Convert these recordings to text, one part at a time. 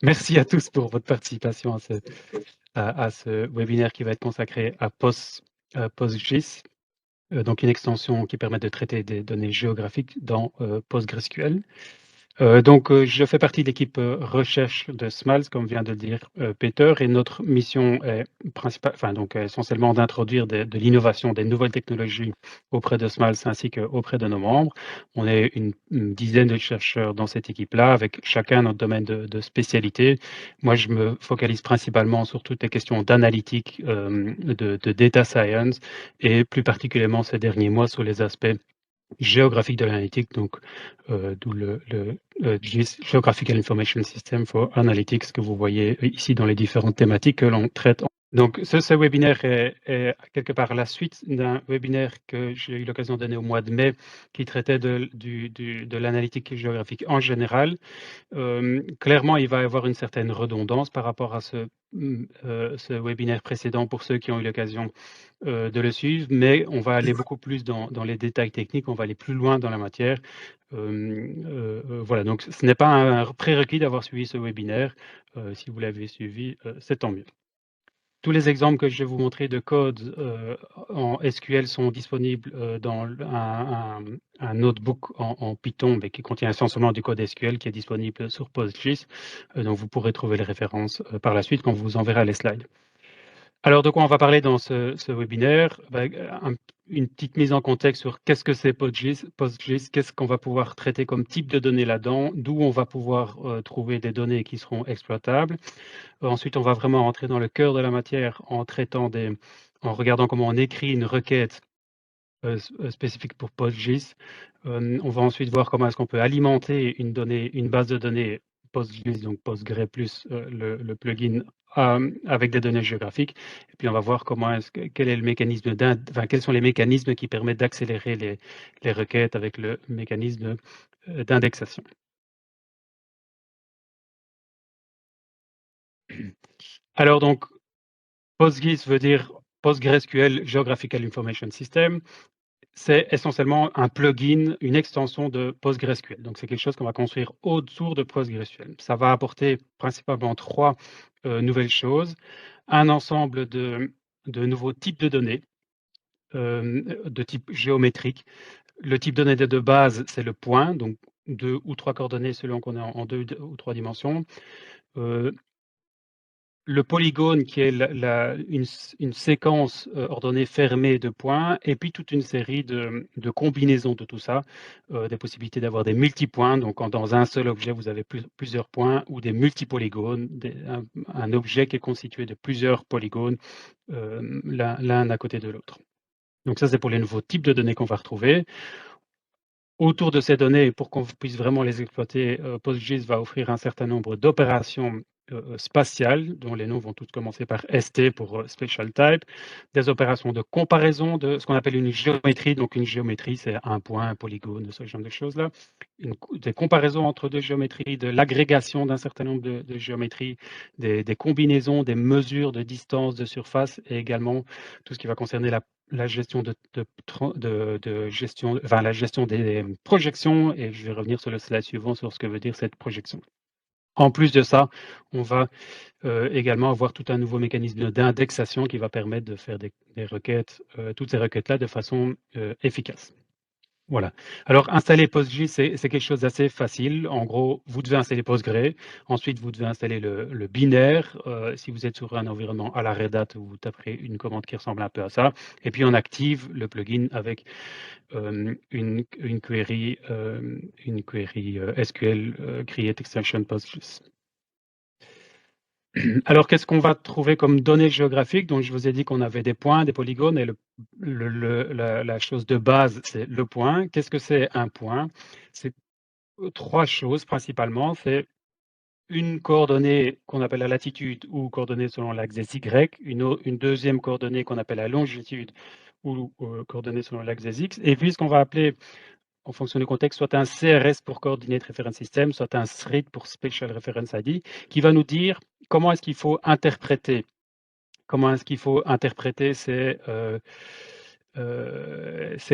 Merci à tous pour votre participation à ce webinaire qui va être consacré à PostGIS, donc une extension qui permet de traiter des données géographiques dans PostgreSQL. Je fais partie de l'équipe recherche de SMALS, comme vient de le dire Peter, et notre mission est essentiellement d'introduire de l'innovation, des nouvelles technologies auprès de SMALS ainsi qu'auprès de nos membres. On est une dizaine de chercheurs dans cette équipe-là, avec chacun notre domaine de spécialité. Moi, je me focalise principalement sur toutes les questions d'analytique, de data science, et plus particulièrement ces derniers mois sur les aspects géographique de l'analytique, donc d'où le GIS, Geographical Information System for Analytics, que vous voyez ici dans les différentes thématiques que l'on traite. Donc ce webinaire est quelque part la suite d'un webinaire que j'ai eu l'occasion de donner au mois de mai, qui traitait de l'analytique géographique en général. Clairement, il va y avoir une certaine redondance par rapport à ce webinaire précédent pour ceux qui ont eu l'occasion de le suivre, mais on va aller beaucoup plus dans les détails techniques, on va aller plus loin dans la matière. Voilà, donc ce n'est pas un prérequis d'avoir suivi ce webinaire. Si vous l'avez suivi, c'est tant mieux. Tous les exemples que je vais vous montrer de code en SQL sont disponibles dans un notebook en Python, mais qui contient essentiellement du code SQL qui est disponible sur PostGIS. Donc vous pourrez trouver les références par la suite quand on vous enverra les slides. Alors, de quoi on va parler dans ce webinaire? Une petite mise en contexte sur qu'est-ce que c'est PostGIS, qu'est-ce qu'on va pouvoir traiter comme type de données là-dedans, d'où on va pouvoir trouver des données qui seront exploitables. Ensuite, on va vraiment rentrer dans le cœur de la matière en regardant comment on écrit une requête spécifique pour PostGIS. On va ensuite voir comment est-ce qu'on peut alimenter une base de données PostGIS, donc Postgre plus le plugin avec des données géographiques. Et puis on va voir quel est le mécanisme quels sont les mécanismes qui permettent d'accélérer les requêtes avec le mécanisme d'indexation. Alors donc, PostGIS veut dire PostgreSQL Geographical Information System. C'est essentiellement un plugin, une extension de PostgreSQL. Donc, c'est quelque chose qu'on va construire autour de PostgreSQL. Ça va apporter principalement trois nouvelles choses. Un ensemble de nouveaux types de données, de type géométrique. Le type de données de base, c'est le point, donc 2 ou 3 coordonnées selon qu'on est en 2 ou 3 dimensions. Le polygone qui est une séquence ordonnée fermée de points, et puis toute une série de combinaisons de tout ça, des possibilités d'avoir des multipoints, donc dans un seul objet vous avez plusieurs points, ou des multipolygones, un objet qui est constitué de plusieurs polygones, l'un à côté de l'autre. Donc ça c'est pour les nouveaux types de données qu'on va retrouver. Autour de ces données, pour qu'on puisse vraiment les exploiter, PostGIS va offrir un certain nombre d'opérations spatiales, dont les noms vont tous commencer par ST pour Spatial Type, des opérations de comparaison de ce qu'on appelle une géométrie. Donc une géométrie, c'est un point, un polygone, ce genre de choses-là. Des comparaisons entre deux géométries, de l'agrégation d'un certain nombre de géométries, des combinaisons, des mesures de distance, de surface, et également tout ce qui va concerner la gestion la gestion des projections, et je vais revenir sur le slide suivant sur ce que veut dire cette projection. En plus de ça, on va également avoir tout un nouveau mécanisme d'indexation qui va permettre de faire des requêtes, toutes ces requêtes-là de façon efficace. Voilà. Alors, installer PostGIS, c'est quelque chose d'assez facile. En gros, vous devez installer Postgre. Ensuite, vous devez installer le binaire. Si vous êtes sur un environnement à la Red Hat, vous taperez une commande qui ressemble un peu à ça. Et puis, on active le plugin avec une query SQL Create Extension PostGIS. Alors, qu'est-ce qu'on va trouver comme données géographiques? Donc, je vous ai dit qu'on avait des points, des polygones, et la chose de base, c'est le point. Qu'est-ce que c'est un point? C'est trois choses principalement. C'est une coordonnée qu'on appelle la latitude ou coordonnée selon l'axe des Y, une deuxième coordonnée qu'on appelle la longitude ou coordonnée selon l'axe des X, et puis ce qu'on va appeler, en fonction du contexte, soit un CRS pour Coordinate Reference System, soit un SRID pour Special Reference ID, qui va nous dire comment est-ce qu'il faut interpréter ces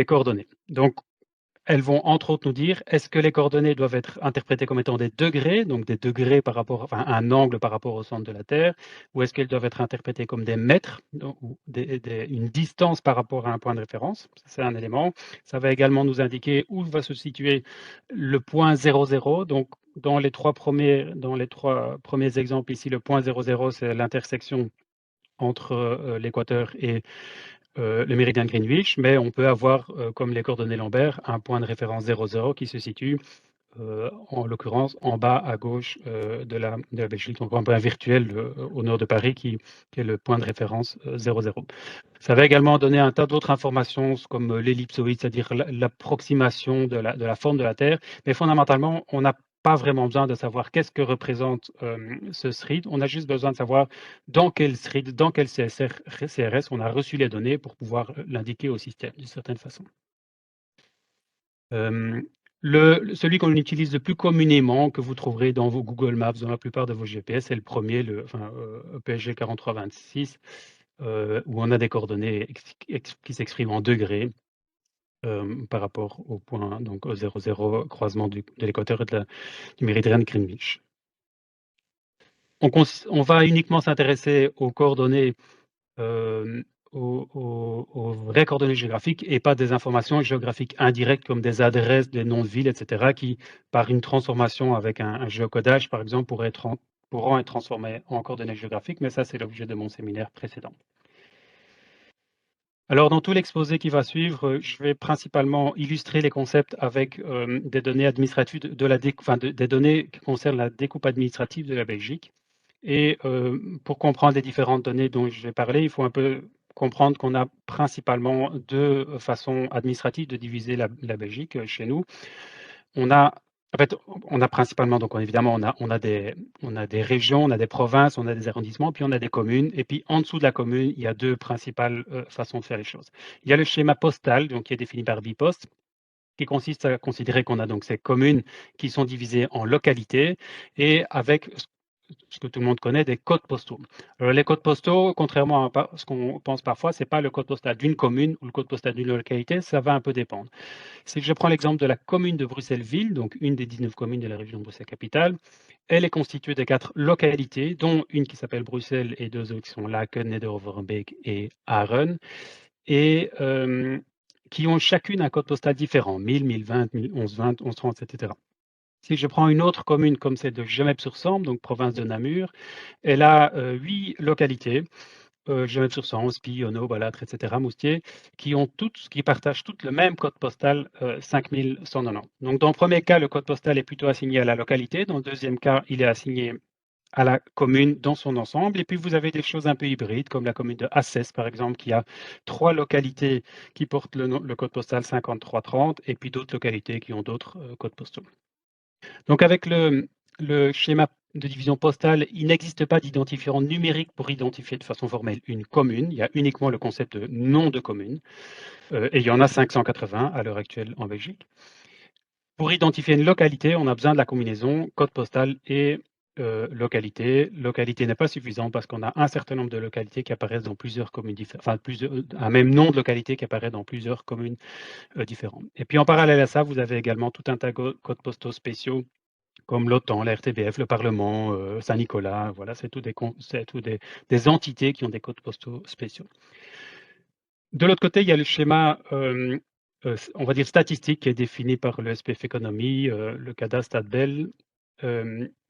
coordonnées. Donc, elles vont entre autres nous dire, est-ce que les coordonnées doivent être interprétées comme étant des degrés, donc des degrés par rapport, enfin un angle par rapport au centre de la Terre, ou est-ce qu'elles doivent être interprétées comme des mètres, donc, ou une distance par rapport à un point de référence. C'est un élément. Ça va également nous indiquer où va se situer le point 00. Donc dans les trois premiers exemples ici, le point 00, c'est l'intersection entre l'équateur et le méridien de Greenwich, mais on peut avoir, comme les coordonnées Lambert, un point de référence 00 qui se situe, en l'occurrence, en bas à gauche de la Belgique, donc un point virtuel au nord de Paris qui est le point de référence 00. Ça va également donner un tas d'autres informations comme l'ellipsoïde, c'est-à-dire l'approximation de la forme de la Terre, mais fondamentalement, on n'a pas vraiment besoin de savoir qu'est-ce que représente ce SRID, on a juste besoin de savoir dans quel SRID, dans quel CRS on a reçu les données pour pouvoir l'indiquer au système d'une certaine façon. Celui qu'on utilise le plus communément, que vous trouverez dans vos Google Maps, dans la plupart de vos GPS, c'est le premier, PSG 4326, où on a des coordonnées qui s'expriment en degrés par rapport au point, donc au 00 croisement de l'équateur et du méridien de Greenwich. On va uniquement s'intéresser aux coordonnées euh, aux vraies coordonnées géographiques et pas des informations géographiques indirectes comme des adresses, des noms de villes, etc., qui, par une transformation avec un géocodage, par exemple, pourront être transformées en coordonnées géographiques, mais ça, c'est l'objet de mon séminaire précédent. Alors, dans tout l'exposé qui va suivre, je vais principalement illustrer les concepts avec des données administratives, des données qui concernent la découpe administrative de la Belgique. Et pour comprendre les différentes données dont je vais parler, il faut un peu comprendre qu'on a principalement deux façons administratives de diviser la Belgique chez nous. On a, en fait, on a principalement, donc évidemment, on a des régions, on a des provinces, on a des arrondissements, puis on a des communes. Et puis en dessous de la commune, il y a deux principales façons de faire les choses. Il y a le schéma postal, donc qui est défini par Bipost, qui consiste à considérer qu'on a donc ces communes qui sont divisées en localités et avec ce que tout le monde connaît, des codes postaux. Alors, les codes postaux, contrairement à ce qu'on pense parfois, ce n'est pas le code postal d'une commune ou le code postal d'une localité, ça va un peu dépendre. Si je prends l'exemple de la commune de Bruxelles-Ville, donc une des 19 communes de la région de Bruxelles-Capitale, elle est constituée de 4 localités, dont une qui s'appelle Bruxelles et deux autres qui sont Laken, Neder-Overbeek et Aren, et qui ont chacune un code postal différent, 1000, 1020, 1120, 1130, etc. Si je prends une autre commune comme celle de Gemep-sur-Sambre, donc province de Namur, elle a 8 localités, Gemep-sur-Sambre, Spie, Ono, Balâtre, etc., Moustier, qui partagent toutes le même code postal 5190. Donc dans le premier cas, le code postal est plutôt assigné à la localité, dans le deuxième cas, il est assigné à la commune dans son ensemble. Et puis vous avez des choses un peu hybrides, comme la commune de Assès, par exemple, qui a 3 localités qui portent le code postal 5330, et puis d'autres localités qui ont d'autres codes postaux. Donc avec le schéma de division postale, il n'existe pas d'identifiant numérique pour identifier de façon formelle une commune. Il y a uniquement le concept de nom de commune. Et il y en a 580 à l'heure actuelle en Belgique. Pour identifier une localité, on a besoin de la combinaison code postal et localité. Localité n'est pas suffisant parce qu'on a un certain nombre de localités qui apparaissent dans plusieurs communes différentes, enfin un même nom de localité qui apparaît dans plusieurs communes différentes. Et puis en parallèle à ça, vous avez également tout un tas de codes postaux spéciaux comme l'OTAN, la RTBF, le Parlement, Saint-Nicolas, voilà, c'est tout des entités qui ont des codes postaux spéciaux. De l'autre côté, il y a le schéma, on va dire statistique, qui est défini par le SPF Économie, le cadastre Adbel,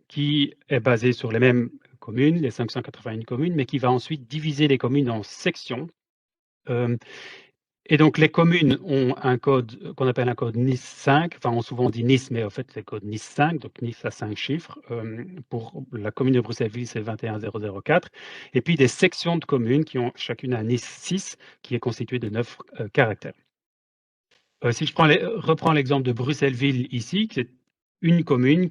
qui est basé sur les mêmes communes, les 581 communes, mais qui va ensuite diviser les communes en sections. Et donc les communes ont un code qu'on appelle un code NIS 5, enfin on souvent dit NIS, mais en fait c'est le code NIS 5, donc NIS à 5 chiffres. Pour la commune de Bruxelles-Ville, c'est 21004. Et puis des sections de communes qui ont chacune un NIS 6 qui est constitué de 9 caractères. Si je reprends l'exemple de Bruxelles-Ville ici, c'est une commune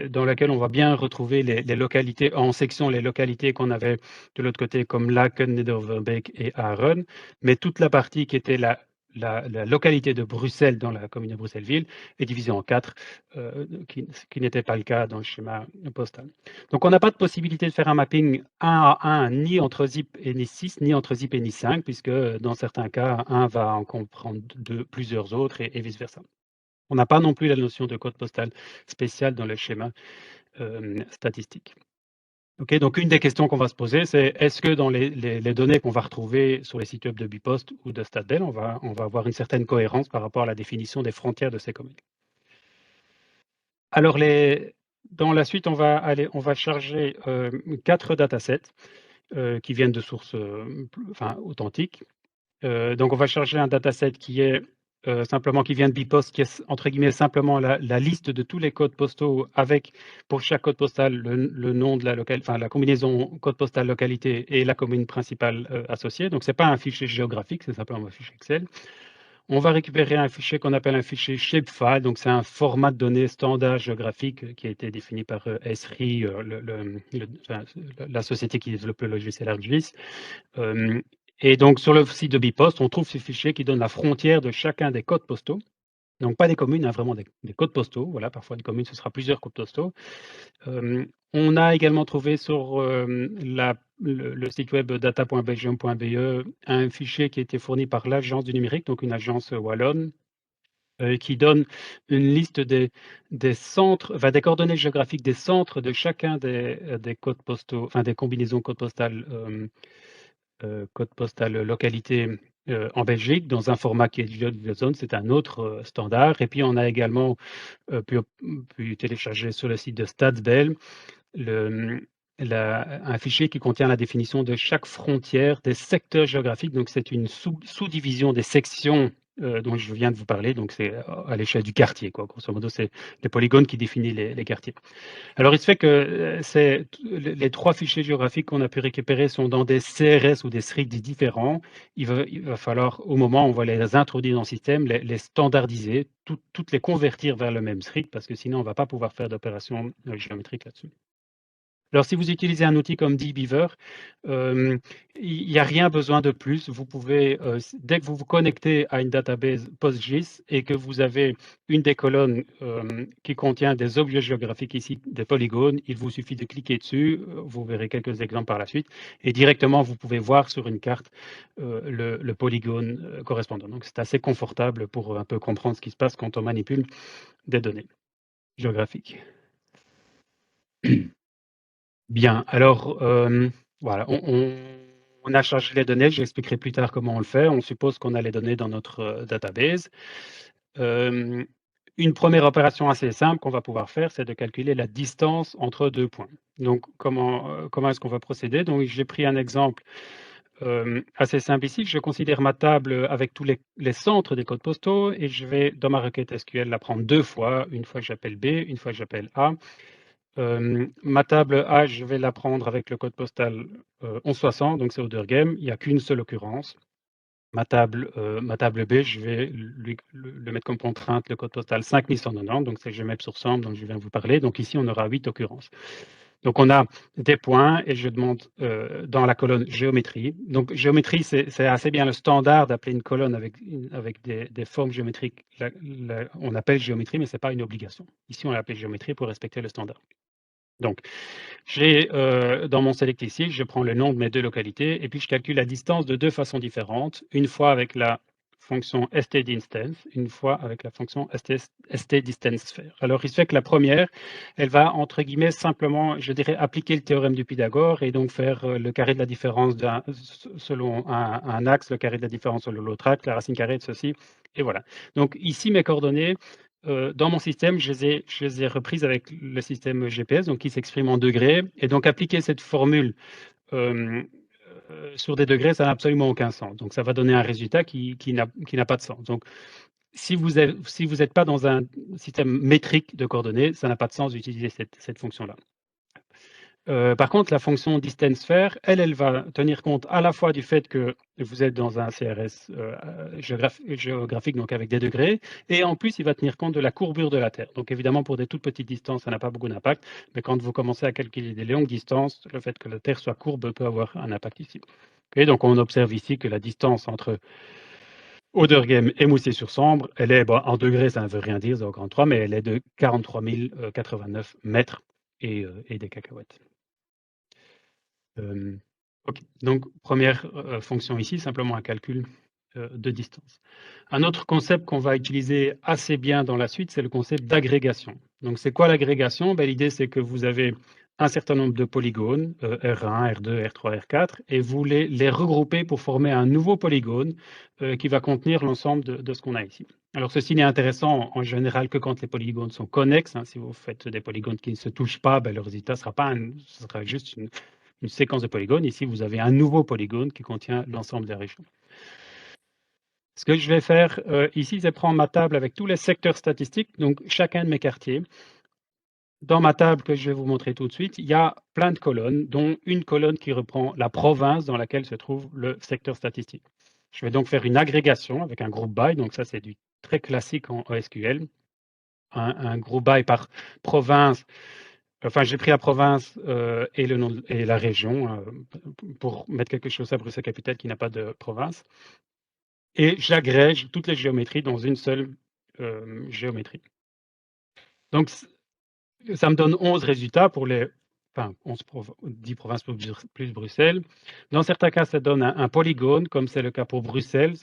dans laquelle on va bien retrouver les localités en section, les localités qu'on avait de l'autre côté comme Laken, Neder-Overbeek et Aren, mais toute la partie qui était la localité de Bruxelles dans la commune de Bruxelles-Ville est divisée en 4, qui n'était pas le cas dans le schéma postal. Donc on n'a pas de possibilité de faire un mapping 1 à 1 ni entre ZIP et NIS6 ni entre ZIP et NIS5 puisque dans certains cas un va en comprendre plusieurs autres et vice-versa. On n'a pas non plus la notion de code postal spécial dans le schéma statistique. OK, donc une des questions qu'on va se poser, c'est est-ce que dans les données qu'on va retrouver sur les sites web de Bipost ou de Stadbel, on va avoir une certaine cohérence par rapport à la définition des frontières de ces communes? Alors dans la suite, on va charger, 4 datasets, qui viennent de sources, authentiques. Donc on va charger un dataset qui est, simplement qui vient de Bipost, qui est entre guillemets «simplement la liste de tous les codes postaux avec, pour chaque code postal, le nom de la combinaison code postal localité et la commune principale, associée». Donc c'est pas un fichier géographique, c'est simplement un fichier Excel. On va récupérer un fichier qu'on appelle un fichier shapefile, donc c'est un format de données standard géographique, qui a été défini par, Esri, la société qui développe le logiciel ArcGIS. Hem et donc sur le site de Bipost, on trouve ce fichier qui donne la frontière de chacun des codes postaux. Donc pas des communes, hein, vraiment des codes postaux. Voilà, parfois une commune, ce sera plusieurs codes postaux. On a également trouvé sur, le site web data.belgium.be un fichier qui a été fourni par l'Agence du numérique, donc une agence, wallonne, qui donne une liste des centres, enfin des coordonnées géographiques des centres de chacun des codes postaux, enfin des combinaisons code postal localité, en Belgique dans un format qui est GeoZone, c'est un autre, standard. Et puis on a également, pu télécharger sur le site de Stadsbel le, un fichier qui contient la définition de chaque frontière des secteurs géographiques. Donc c'est une sous-division des sections, dont je viens de vous parler. Donc c'est à l'échelle du quartier, quoi. Grosso modo, c'est les polygones qui définissent les quartiers. Alors, il se fait que, les 3 fichiers géographiques qu'on a pu récupérer sont dans des CRS ou des SRID différents. Il va falloir, au moment où on va les introduire dans le système, les standardiser, toutes les convertir vers le même SRID, parce que sinon on ne va pas pouvoir faire d'opérations, géométriques là-dessus. Alors si vous utilisez un outil comme dbeaver, hem, il n'y a rien besoin de plus. Vous pouvez, dès que vous vous connectez à une database PostGIS et que vous avez une des colonnes, qui contient des objets géographiques, ici des polygones, il vous suffit de cliquer dessus, vous verrez quelques exemples par la suite, et directement vous pouvez voir sur une carte, le polygone, correspondant. Donc c'est assez confortable pour un peu comprendre ce qui se passe quand on manipule des données géographiques. Bien, alors, voilà, on a chargé les données, j'expliquerai plus tard comment on le fait. On suppose qu'on a les données dans notre, database. Hem, une première opération assez simple qu'on va pouvoir faire, c'est de calculer la distance entre 2 points. Donc comment est-ce qu'on va procéder? Donc j'ai pris un exemple, assez simple ici. Je considère ma table, avec tous les centres des codes postaux, et je vais, dans ma requête SQL, la prendre 2 fois, une fois que j'appelle B, une fois que j'appelle A. Ma table A, je vais la prendre avec le code postal, 1160, donc c'est Auderghem, il n'y a qu'une seule occurrence. Ma table B, je vais le mettre comme contrainte le code postal 5190, donc c'est GMap sur Sample dont je viens de vous parler. Donc ici, on aura 8 occurrences. Donc on a des points et je demande, dans la colonne géométrie. Donc géométrie, c'est assez bien le standard d'appeler une colonne avec des formes géométriques. On appelle géométrie, mais ce n'est pas une obligation. Ici, on l'appelle géométrie pour respecter le standard. Donc j'ai, dans mon select ici, je prends le nom de mes 2 localités et puis je calcule la distance de 2 façons différentes. Une fois avec la fonction stDistance, une fois avec la fonction stDistanceFair. Alors il se fait que la première, elle va entre guillemets simplement, je dirais, appliquer le théorème du Pythagore et donc faire, le carré de la différence selon un axe, le carré de la différence selon l'autre axe, la racine carrée de ceci, et voilà. Donc ici mes coordonnées, dans mon système, je les ai reprises avec le système GPS, donc qui s'exprime en degrés, et donc appliquer cette formule, hem, sur des degrés, ça n'a absolument aucun sens. Donc ça va donner un résultat qui n'a pas de sens. Donc si vous êtes pas dans un système métrique de coordonnées, ça n'a pas de sens d'utiliser cette fonction-là. Par contre, la fonction distanceFair, elle va tenir compte à la fois du fait que vous êtes dans un CRS, géographique, donc avec des degrés, et en plus, il va tenir compte de la courbure de la Terre. Donc évidemment, pour des toutes petites distances, ça n'a pas beaucoup d'impact, mais quand vous commencez à calculer des longues distances, le fait que la Terre soit courbe peut avoir un impact ici. Et donc on observe ici que la distance entre Auderghem et Moussy-sur-Sambre, elle est, bon, en degrés, ça ne veut rien dire, 0,43, mais elle est de 43 089 mètres et des cacahuètes. OK, donc première, fonction ici, simplement un calcul de distance. Un autre concept qu'on va utiliser assez bien dans la suite, c'est le concept d'agrégation. Donc, c'est quoi l'agrégation? Ben, l'idée, c'est que vous avez un certain nombre de polygones, R1, R2, R3, R4, et vous les regroupez pour former un nouveau polygone qui va contenir l'ensemble de ce qu'on a ici. Alors, ceci n'est intéressant en général que quand les polygones sont connexes. Hein. Si vous faites des polygones qui ne se touchent pas, ben, le résultat sera juste une séquence de polygones. Ici, vous avez un nouveau polygone qui contient l'ensemble des régions. Ce que je vais faire ici, c'est prendre ma table avec tous les secteurs statistiques, donc chacun de mes quartiers. Dans ma table que je vais vous montrer tout de suite, il y a plein de colonnes, dont une colonne qui reprend la province dans laquelle se trouve le secteur statistique. Je vais donc faire une agrégation avec un groupe by, donc ça c'est du très classique en SQL. Un groupe by par province. Enfin, j'ai pris la province et le nom et la région pour mettre quelque chose à Bruxelles-Capitale qui n'a pas de province. Et j'agrège toutes les géométries dans une seule géométrie. Donc, ça me donne 11 résultats pour les, enfin, 10 provinces plus Bruxelles. Dans certains cas, ça donne un polygone, comme c'est le cas pour Bruxelles.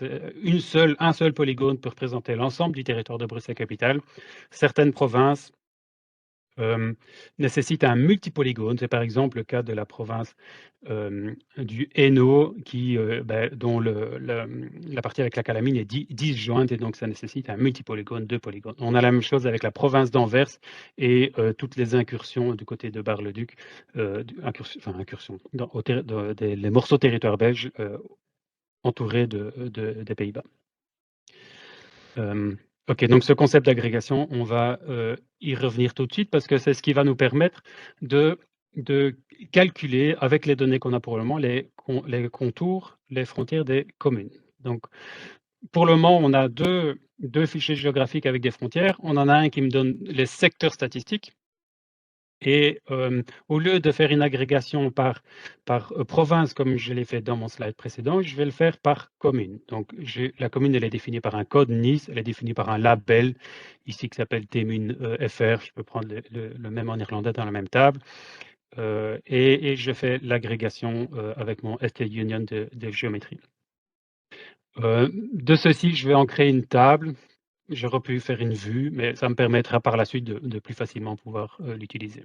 Un seul polygone peut représenter l'ensemble du territoire de Bruxelles-Capitale. Certaines provinces nécessite un multipolygone. C'est par exemple le cas de la province du Hainaut, dont la partie avec la calamine est disjointe et donc ça nécessite un multipolygone, 2 polygones. On a la même chose avec la province d'Anvers et toutes les incursions du côté de Bar-le-Duc, incursions, les morceaux de territoire belge entourés des Pays-Bas. OK, donc ce concept d'agrégation, on va y revenir tout de suite parce que c'est ce qui va nous permettre de calculer avec les données qu'on a pour le moment les contours, les frontières des communes. Donc, pour le moment, on a deux fichiers géographiques avec des frontières. On en a un qui me donne les secteurs statistiques. Et au lieu de faire une agrégation par province, comme je l'ai fait dans mon slide précédent, je vais le faire par commune. Donc, la commune, elle est définie par un code NIS, elle est définie par un label, ici qui s'appelle Temun FR. Je peux prendre le même en irlandais dans la même table. Et je fais l'agrégation avec mon ST Union de géométrie. De ceci, je vais en créer une table. J'aurais pu faire une vue, mais ça me permettra par la suite de plus facilement pouvoir l'utiliser.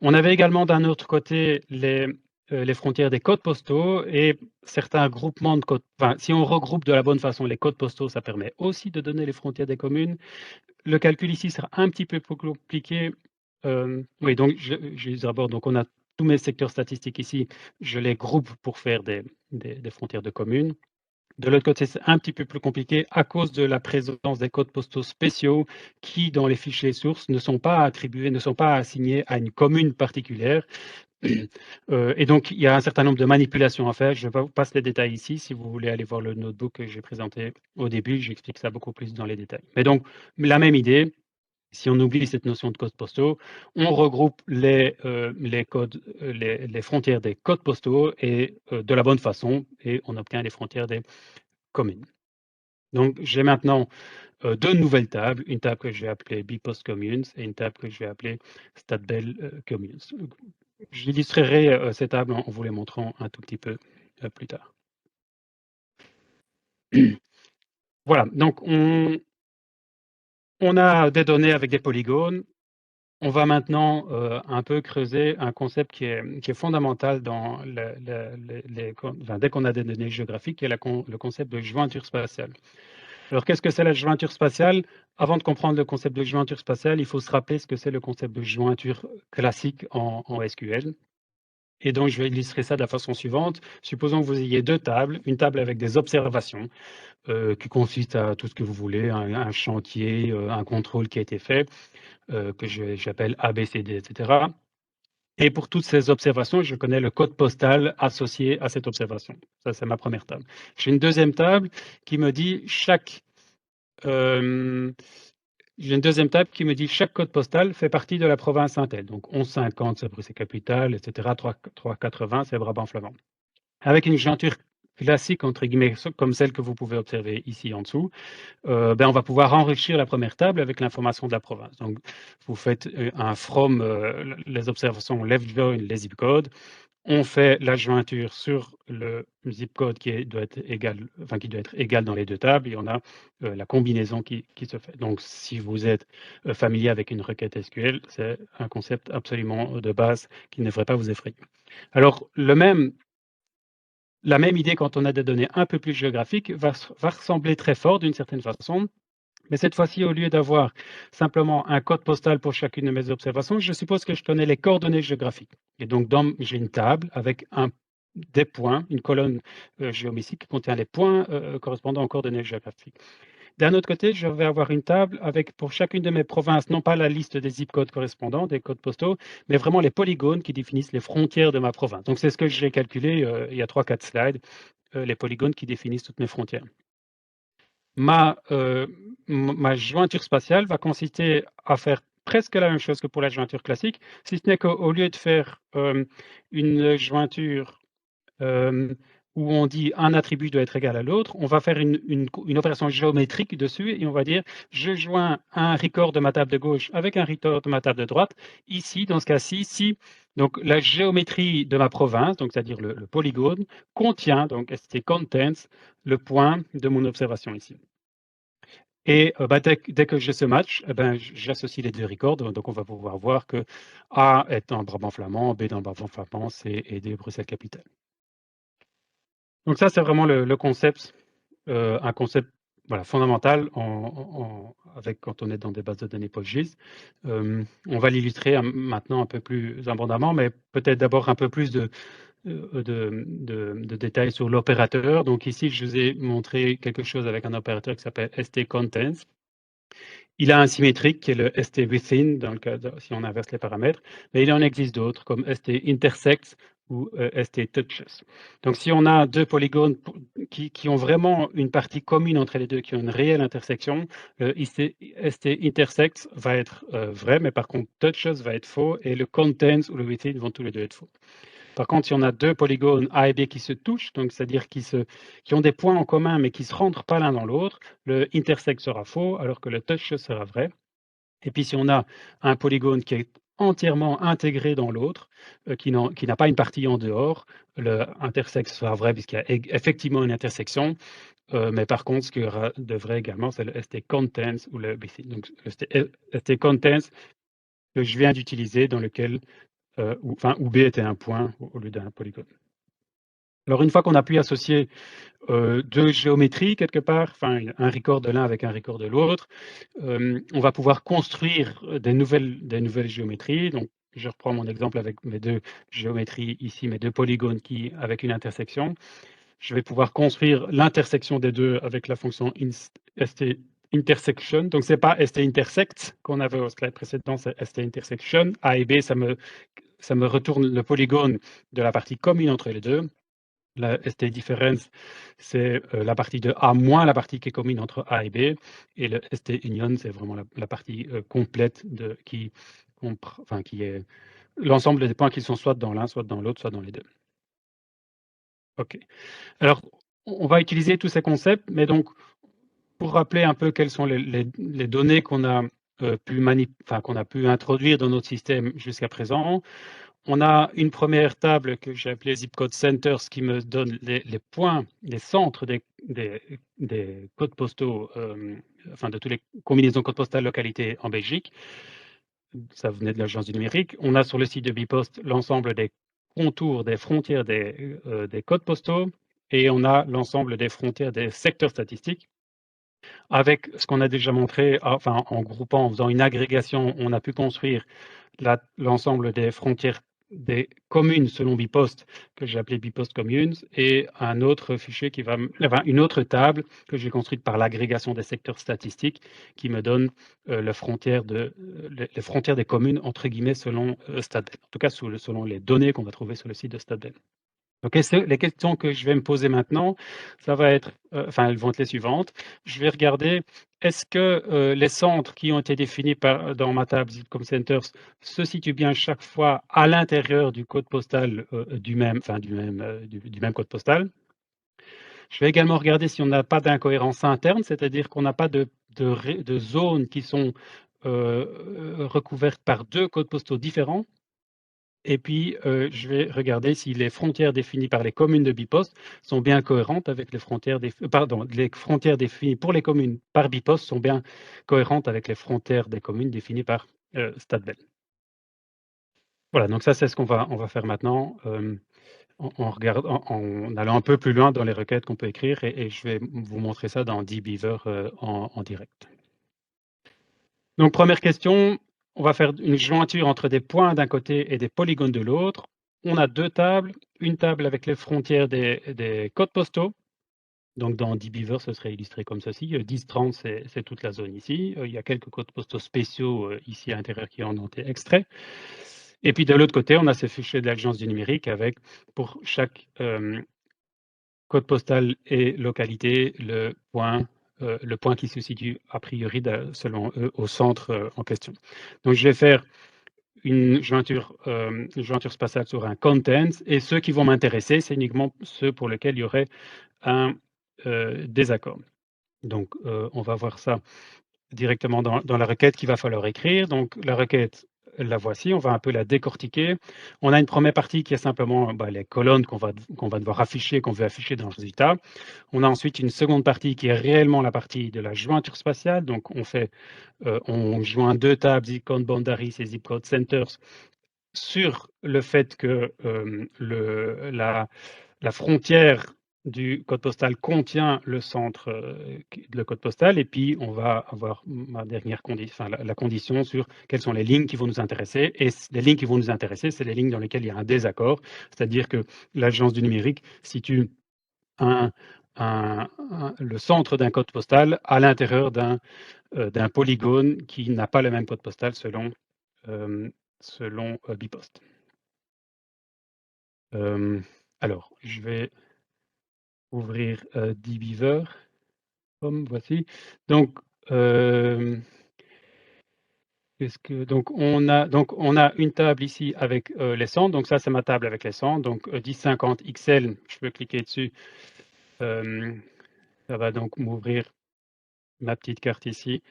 On avait également d'un autre côté les frontières des codes postaux et certains groupements de codes. Enfin, si on regroupe de la bonne façon les codes postaux, ça permet aussi de donner les frontières des communes. Le calcul ici sera un petit peu plus compliqué. Oui, donc je d'abord, donc on a tous mes secteurs statistiques ici, je les groupe pour faire des frontières de communes. De l'autre côté, c'est un petit peu plus compliqué à cause de la présence des codes postaux spéciaux qui, dans les fichiers sources, ne sont pas attribués, ne sont pas assignés à une commune particulière. Et donc, il y a un certain nombre de manipulations à faire. Je ne passe les détails ici. Si vous voulez aller voir le notebook que j'ai présenté au début, j'explique ça beaucoup plus dans les détails. Mais donc, la même idée, si on oublie cette notion de codes postaux, on regroupe les frontières des codes postaux et de la bonne façon, et on obtient les frontières des communes. Donc, j'ai maintenant deux nouvelles tables, une table que je vais appeler BPost Communes et une table que je vais appeler Stadbel Communes. J'illustrerai ces tables en vous les montrant un tout petit peu plus tard. Voilà, donc on a des données avec des polygones. On va maintenant un peu creuser un concept qui est fondamental dans dès qu'on a des données géographiques, qui est le concept de jointure spatiale. Alors, qu'est-ce que c'est la jointure spatiale? Avant de comprendre le concept de jointure spatiale, il faut se rappeler ce que c'est le concept de jointure classique en SQL. Et donc, je vais illustrer ça de la façon suivante. Supposons que vous ayez deux tables, une table avec des observations qui consistent à tout ce que vous voulez, un chantier, un contrôle qui a été fait, que j'appelle ABCD, etc. Et pour toutes ces observations, je connais le code postal associé à cette observation. Ça, c'est ma première table. J'ai une deuxième table qui me dit chaque j'ai une deuxième table qui me dit chaque code postal fait partie de la province Intel. Donc 1150, c'est Bruxelles-Capitale, etc. 380, c'est Brabant-Flamand. Avec une jointure classique, entre guillemets, comme celle que vous pouvez observer ici en dessous, on va pouvoir enrichir la première table avec l'information de la province. Donc, vous faites un from les observations left join les zip codes On fait la jointure sur le zip code qui doit être égal dans les 2 tables et on a, la combinaison qui se fait. Donc si vous êtes, familier avec une requête SQL, c'est un concept absolument, de base qui ne devrait pas vous effrayer. Alors la même idée quand on a des données un peu plus géographiques va ressembler très fort d'une certaine façon, mais cette fois-ci, au lieu d'avoir simplement un code postal pour chacune de mes observations, je suppose que je connais les coordonnées géographiques. Et donc, j'ai une table avec des points, une colonne géométrique qui contient les points correspondant aux coordonnées géographiques. D'un autre côté, je vais avoir une table avec pour chacune de mes provinces, non pas la liste des zip codes correspondants, des codes postaux, mais vraiment les polygones qui définissent les frontières de ma province. Donc, c'est ce que j'ai calculé il y a 3-4 slides, les polygones qui définissent toutes mes frontières. Ma jointure spatiale va consister à faire presque la même chose que pour la jointure classique, si ce n'est qu'au lieu de faire, une jointure, hem, où on dit un attribut doit être égal à l'autre, on va faire une opération géométrique dessus et on va dire: «Je joins un record de ma table de gauche avec un record de ma table de droite». Ici, dans ce cas-ci, si donc la géométrie de ma province, donc c'est-à-dire le polygone, contient donc ST contains le point de mon observation ici. Et dès que j'ai ce match, eh ben, j'associe les 2 records, donc on va pouvoir voir que A est en Brabant flamand, B dans le Brabant flamand, C et D Bruxelles-Capitale. Donc ça, c'est vraiment le concept, un concept, voilà, fondamental avec quand on est dans des bases de données PostGIS. On va l'illustrer maintenant un peu plus abondamment, mais peut-être d'abord un peu plus de détails sur l'opérateur. Donc ici, je vous ai montré quelque chose avec un opérateur qui s'appelle stcontains. Il a un symétrique qui est le ST-within dans le cas si on inverse les paramètres, mais il en existe d'autres comme ST-intersects ou ST-touches. Donc si on a 2 polygones qui ont vraiment une partie commune entre les 2, qui ont une réelle intersection, ST-intersects va être, vrai, mais par contre touches va être faux et le contains ou le within vont tous les 2 être faux. Par contre, si on a 2 polygones A et B qui se touchent, donc c'est-à-dire qui ont des points en commun mais qui ne se rentrent pas l'un dans l'autre, le intersect sera faux alors que le touch sera vrai. Et puis si on a un polygone qui est entièrement intégré dans l'autre, qui n'a pas une partie en dehors, le intersect sera vrai puisqu'il y a effectivement une intersection, mais par contre ce qui de vrai également, c'est le ST-contains ou le BC. Donc le ST-contains que je viens d'utiliser dans lequel où B était un point au lieu d'un polygone. Alors une fois qu'on a pu associer, 2 géométries quelque part, enfin un record de l'un avec un record de l'autre, on va pouvoir construire, des nouvelles géométries. Donc je reprends mon exemple avec mes 2 géométries ici, mes 2 polygones avec une intersection. Je vais pouvoir construire l'intersection des 2 avec la fonction ST-intersection. Donc c'est pas ST-intersect qu'on avait au slide précédent, c'est ST-intersection. A et B, ça me retourne le polygone de la partie commune entre les 2. La ST-difference, c'est, la partie de A moins la partie qui est commune entre A et B et le ST-union, c'est vraiment la partie, complète qui est l'ensemble des points qui sont soit dans l'un, soit dans l'autre, soit dans les 2. OK. Alors, on va utiliser tous ces concepts, mais donc pour rappeler un peu quelles sont les données qu'on a, qu'on a pu introduire dans notre système jusqu'à présent. On a une première table que j'ai appelée Zip Code Centers qui me donne les points, les centres des codes postaux, de toutes les combinaisons code postal localité en Belgique. Ça venait de l'Agence du numérique. On a sur le site de Bipost l'ensemble des contours, des frontières des codes postaux et on a l'ensemble des frontières des secteurs statistiques. Avec ce qu'on a déjà montré, en groupant, en faisant une agrégation, on a pu construire l'ensemble des frontières des communes selon Bipost, que j'ai appelé Bipost Communes, et un autre fichier une autre table que j'ai construite par l'agrégation des secteurs statistiques, qui me donne les frontières des communes, entre guillemets, selon StatBen. En tout cas, selon les données qu'on va trouver sur le site de StatBen. Donc les questions que je vais me poser maintenant, ça va être, elles vont être les suivantes. Je vais regarder, est-ce que, les centres qui ont été définis dans ma table Zipcom Centers se situent bien chaque fois à l'intérieur du code postal, du même code postal? Je vais également regarder si on n'a pas d'incohérence interne, c'est-à-dire qu'on n'a pas de zones qui sont, recouvertes par 2 codes postaux différents. Et puis, je vais regarder si les frontières définies par les communes de Bipost sont bien cohérentes avec les frontières les frontières définies pour les communes par Bipost sont bien cohérentes avec les frontières des communes définies par, Stadtbel. Voilà, donc ça, c'est ce qu'on va faire maintenant, en allant un peu plus loin dans les requêtes qu'on peut écrire et je vais vous montrer ça dans dbeaver, en direct. Donc première question, on va faire une jointure entre des points d'un côté et des polygones de l'autre. On a 2 tables, une table avec les frontières des codes postaux. Donc dans dbeaver, ce serait illustré comme ceci, 10-30 c'est toute la zone ici, il y a quelques codes postaux spéciaux, ici à l'intérieur qui en ont été extraits. Et puis de l'autre côté, on a ce fichier de l'Agence du numérique avec pour chaque, code postal et localité, le point qui se situe a priori selon eux au centre en question. Donc je vais faire une jointure spatiale sur un content et ceux qui vont m'intéresser, c'est uniquement ceux pour lesquels il y aurait un désaccord. Donc on va voir ça directement dans la requête qu'il va falloir écrire. Donc la requête, la voici, on va un peu la décortiquer. On a une première partie qui est simplement les colonnes qu'on va devoir afficher, qu'on veut afficher dans le résultat. On a ensuite une seconde partie qui est réellement la partie de la jointure spatiale. Donc on joint 2 tables, zip-code boundaries et zip-code centers sur le fait que la frontière du code postal contient le centre le code postal et puis on va avoir ma dernière condition, enfin, la condition sur quelles sont les lignes qui vont nous intéresser. Et les lignes qui vont nous intéresser, c'est les lignes dans lesquelles il y a un désaccord, c'est-à-dire que l'Agence du numérique situe un, le centre d'un code postal à l'intérieur d'un polygone qui n'a pas le même code postal selon Bipost. Alors, je vais ouvrir dbeaver, comme voici. Donc, donc on a une table ici avec les centres. Donc ça, c'est ma table avec les centres. Donc 1050 XL, je peux cliquer dessus. Ça va donc m'ouvrir ma petite carte ici,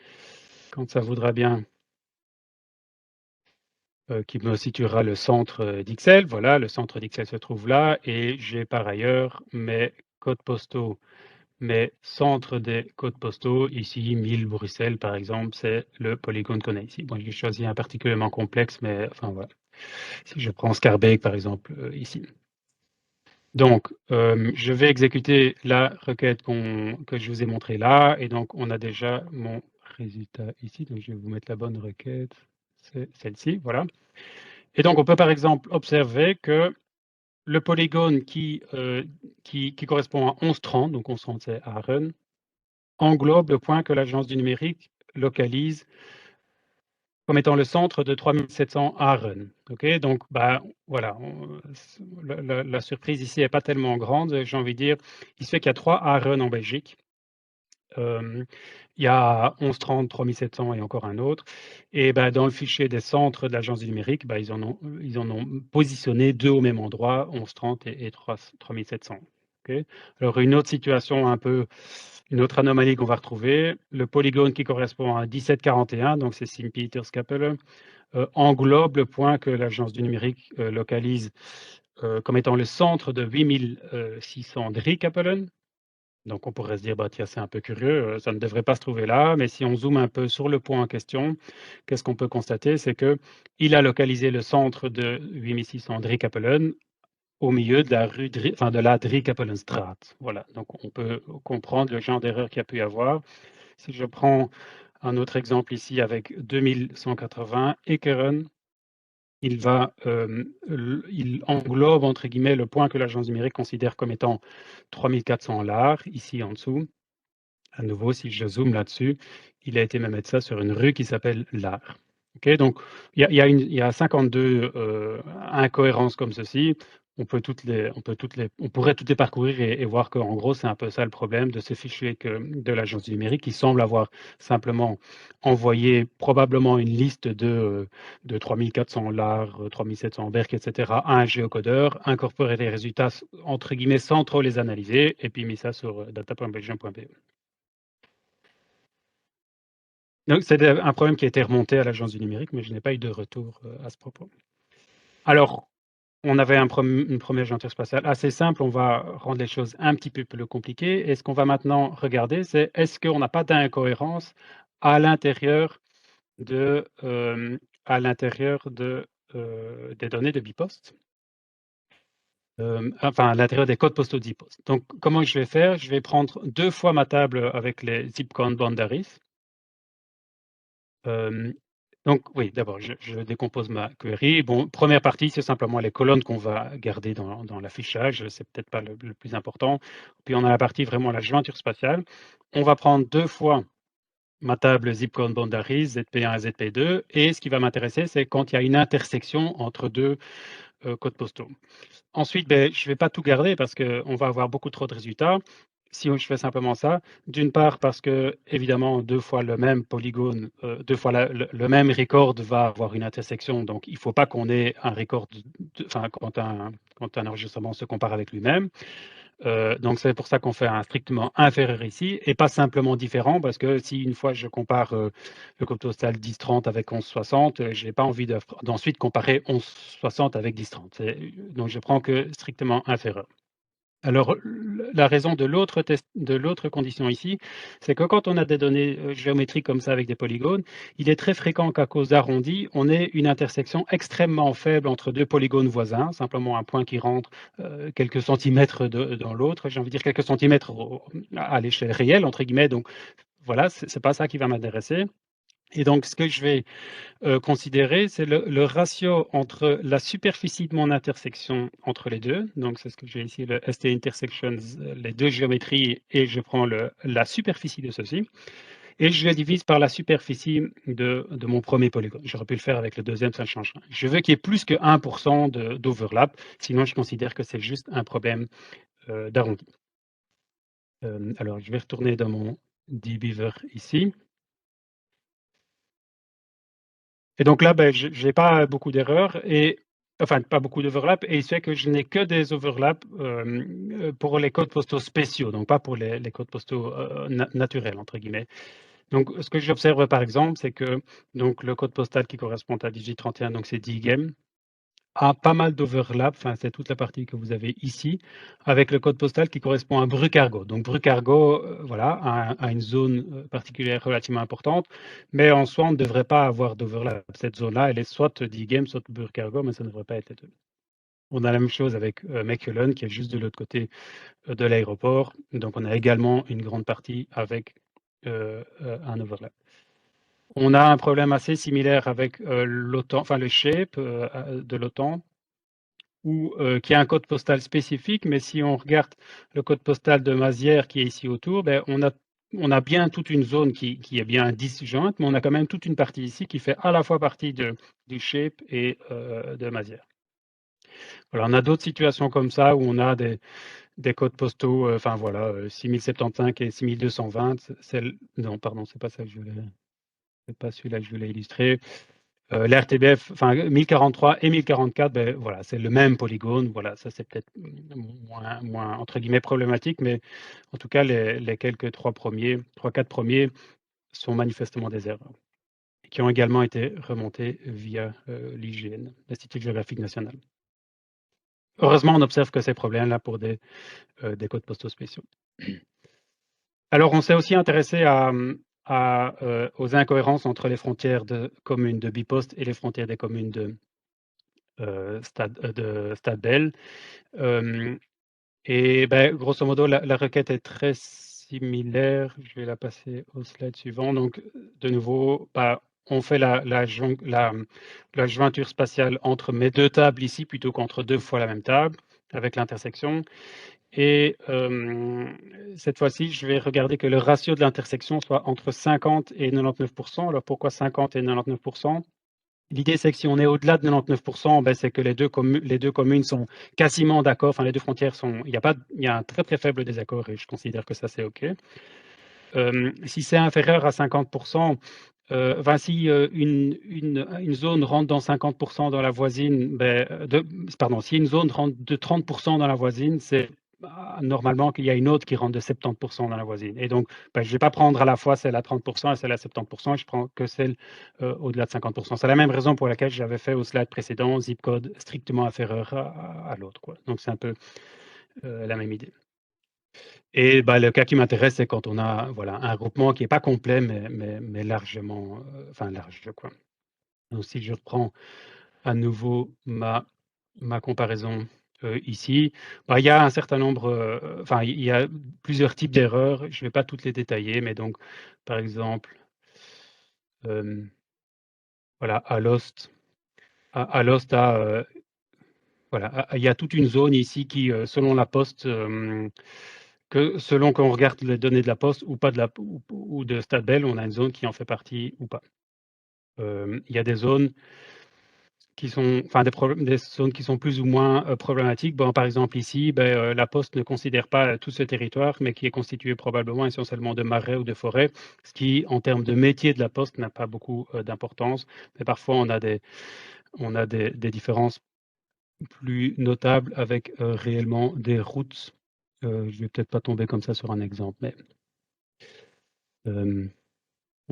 quand ça voudra bien, qui me situera le centre d'XL. Voilà, le centre d'XL se trouve là et j'ai par ailleurs mes codes postaux, mes centres des codes postaux. Ici, 1000 Bruxelles, par exemple, c'est le polygone qu'on a ici. Bon, j'ai choisi un particulièrement complexe, mais enfin voilà. Si je prends Scarbeck, par exemple, ici. Donc, je vais exécuter la requête que je vous ai montrée là, et donc on a déjà mon résultat ici. Donc, je vais vous mettre la bonne requête, c'est celle-ci, voilà. Et donc, on peut par exemple observer que le polygone qui correspond à 1130, donc 1130 c'est Aachen, englobe le point que l'Agence du numérique localise comme étant le centre de 3700 Aachen. Okay, donc, voilà, la surprise ici n'est pas tellement grande, j'ai envie de dire. Il se fait qu'il y a 3 Aachen en Belgique. Il y a 1130, 3700 et encore un autre. Et dans le fichier des centres de l'Agence du numérique, ils en ont positionné 2 au même endroit, 1130 et 3700. Okay. Alors une autre situation une autre anomalie qu'on va retrouver, le polygone qui correspond à 1741, donc c'est Sint-Pieters-Kapelle, englobe le point que l'Agence du numérique localise comme étant le centre de 8600 Driekappelen. Donc on pourrait se dire, tiens, c'est un peu curieux, ça ne devrait pas se trouver là, mais si on zoome un peu sur le point en question, qu'est-ce qu'on peut constater? C'est qu'il a localisé le centre de 8600 Driekappelen au milieu de la rue de la Driekappelenstraat. Voilà, donc on peut comprendre le genre d'erreur qu'il y a pu y avoir. Si je prends un autre exemple ici avec 2180 Ekeren, il englobe entre guillemets le point que l'agence numérique considère comme étant 3400 LAR, ici en dessous. À nouveau, si je zoome là-dessus, il a été me mettre ça sur une rue qui s'appelle l'Art. Okay, donc, il y a 52 incohérences comme ceci. On pourrait toutes les parcourir et voir qu'en gros, c'est un peu ça le problème de ces fichiers de l'agence du numérique qui semble avoir simplement envoyé probablement une liste de 3400 LAR, 3700 BERC, etc. à un géocodeur, incorporé les résultats entre guillemets sans trop les analyser et puis mis ça sur data.belgium.be. Donc, c'est un problème qui a été remonté à l'Agence du numérique, mais je n'ai pas eu de retour à ce propos. Alors, on avait une première jointure spatiale assez simple, on va rendre les choses un petit peu plus compliquées et ce qu'on va maintenant regarder, c'est est-ce qu'on n'a pas d'incohérence à l'intérieur à l'intérieur des données de Bipost? Enfin à l'intérieur des codes postaux de Bipost. Donc comment je vais faire? Je vais prendre 2 fois ma table avec les zip count boundaries. Hem, donc oui, d'abord je décompose ma query. Bon, première partie, c'est simplement les colonnes qu'on va garder dans l'affichage, c'est peut-être pas le plus important. Puis on a la partie vraiment la jointure spatiale. On va prendre 2 fois ma table zip code boundaries, ZP1 et ZP2 et ce qui va m'intéresser, c'est quand il y a une intersection entre 2 codes postaux. Ensuite, beh, je ne vais pas tout garder parce qu'on va avoir beaucoup trop de résultats. Si je fais simplement ça, d'une part parce que évidemment 2 fois le même polygone, 2 fois le même record va avoir une intersection, donc il ne faut pas qu'on ait un record enfin quand un enregistrement se compare avec lui-même. Donc c'est pour ça qu'on fait un strictement inférieur ici et pas simplement différent parce que si une fois je compare, le code postal 1030 avec 1160, je n'ai pas envie d'ensuite comparer 1160 avec 1030. Donc je prends que strictement inférieur. Alors, la raison de l'autre condition ici, c'est que quand on a des données géométriques comme ça avec des polygones, il est très fréquent qu'à cause d'arrondis, on ait une intersection extrêmement faible entre deux polygones voisins, simplement un point qui rentre quelques centimètres dans l'autre, j'ai envie de dire quelques centimètres à l'échelle réelle, entre guillemets. Donc voilà, c'est pas ça qui va m'intéresser. Et donc, ce que je vais considérer, c'est le ratio entre la superficie de mon intersection entre les deux. Donc, c'est ce que j'ai ici, le ST intersections, les deux géométries, et je prends la superficie de ceci. Et je le divise par la superficie de mon premier polygone. J'aurais pu le faire avec le deuxième, ça ne change rien. Je veux qu'il y ait plus que 1% d'overlap, sinon je considère que c'est juste un problème d'arrondi. Alors, je vais retourner dans mon dbeaver ici. Et donc là, ben, je n'ai pas beaucoup d'erreurs et enfin pas beaucoup d'overlap et il se fait que je n'ai que des overlaps pour les codes postaux spéciaux, donc pas pour les codes postaux naturels entre guillemets. Donc ce que j'observe par exemple, c'est que donc le code postal qui correspond à 1831, donc c'est 10 game, a pas mal d'overlap, enfin c'est toute la partie que vous avez ici, avec le code postal qui correspond à Brucargo. Donc Brucargo, voilà, a une zone particulière relativement importante, mais en soi, on ne devrait pas avoir d'overlap. Cette zone-là, elle est soit D-Game, soit Brucargo, mais ça ne devrait pas être les deux. On a la même chose avec Mechelen, qui est juste de l'autre côté de l'aéroport. Donc on a également une grande partie avec un overlap. On a un problème assez similaire avec l'OTAN, enfin le shape de l'OTAN, qui a un code postal spécifique, mais si on regarde le code postal de Mazières qui est ici autour, ben, on a bien toute une zone qui est bien disjointe, mais on a quand même toute une partie ici qui fait à la fois partie du shape et de Mazières. Voilà, on a d'autres situations comme ça où on a des codes postaux, enfin voilà, 6075 et 6220. Non, pardon, c'est pas ça que je voulais, c'est pas celui-là que je voulais illustrer. L'RTBF, enfin 1043 et 1044, ben, voilà, c'est le même polygone. Voilà, ça c'est peut-être moins entre guillemets problématique, mais en tout cas les quelques 3-4 premiers sont manifestement des erreurs qui ont également été remontées via l'IGN, l'Institut géographique national. Heureusement, on observe que ces problèmes-là pour des codes postaux spéciaux. Alors, on s'est aussi intéressé aux incohérences entre les frontières de communes de Bipost et les frontières des communes de Stade Bell. Et ben, grosso modo, la requête est très similaire. Je vais la passer au slide suivant. Donc, de nouveau, bah, on fait la jointure spatiale entre mes deux tables ici, plutôt qu'entre 2 fois la même table, avec l'intersection. Et cette fois-ci, je vais regarder que le ratio de l'intersection soit entre 50 et 99%. Alors, pourquoi 50 et 99%? L'idée, c'est que si on est au-delà de 99%, ben, c'est que les deux communes sont quasiment d'accord, enfin les deux frontières sont, il y a un très très faible désaccord et je considère que ça c'est OK. Si c'est inférieur à 50%, enfin, si une zone rentre dans 50% dans la voisine, ben, pardon, si une zone rentre de 30% dans la voisine, c'est normalement qu'il y a une autre qui rentre de 70% dans la voisine. Et donc, je ne vais pas prendre à la fois celle à 30% et celle à 70%, je prends que celle au-delà de 50%. C'est la même raison pour laquelle j'avais fait au slide précédent zip code strictement inférieur à l'autre. Donc, c'est un peu la même idée. Et le cas qui m'intéresse, c'est quand on a un groupement qui n'est pas complet, mais largement, large, quoi. Donc, si je reprends à nouveau ma comparaison ici, il y a un certain nombre, il y a plusieurs types d'erreurs. Je ne vais pas toutes les détailler, mais donc, par exemple, voilà, à Lost, il y a toute une zone ici qui, selon la poste, selon qu'on regarde les données de la poste ou pas ou de Stadbell, on a une zone qui en fait partie ou pas. Il y a des zones qui sont, des zones qui sont plus ou moins problématiques. Bon, par exemple ici, la Poste ne considère pas tout ce territoire, mais qui est constitué probablement essentiellement de marais ou de forêts, ce qui, en termes de métier de la Poste, n'a pas beaucoup d'importance. Mais parfois, on a des différences plus notables avec réellement des routes. Je ne vais peut-être pas tomber comme ça sur un exemple, mais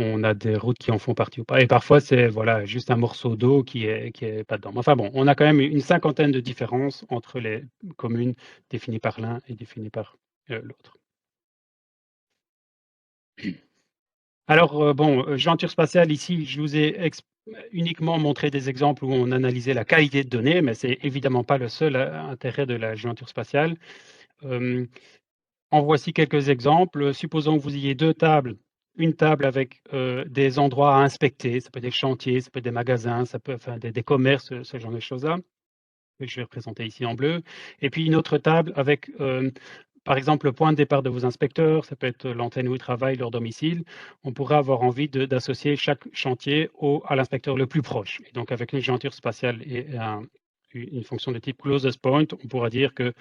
on a des routes qui en font partie ou pas. Et parfois, c'est juste un morceau d'eau qui est pas dedans. Enfin bon, on a quand même une cinquantaine de différences entre les communes définies par l'un et définies par l'autre. Alors, jointure spatiale, ici, je vous ai uniquement montré des exemples où on analysait la qualité de données, mais c'est évidemment pas le seul intérêt de la jointure spatiale. En voici quelques exemples. Supposons que vous ayez deux tables. Une table avec des endroits à inspecter, ça peut être des chantiers, ça peut être des magasins, ça peut être des commerces, ce genre de choses-là, que je vais représenter ici en bleu. Et puis une autre table avec, par exemple, le point de départ de vos inspecteurs, ça peut être l'antenne où ils travaillent, leur domicile. On pourrait avoir envie d'associer chaque chantier à l'inspecteur le plus proche. Et donc avec une jointure spatiale et une fonction de type closest point, on pourra dire que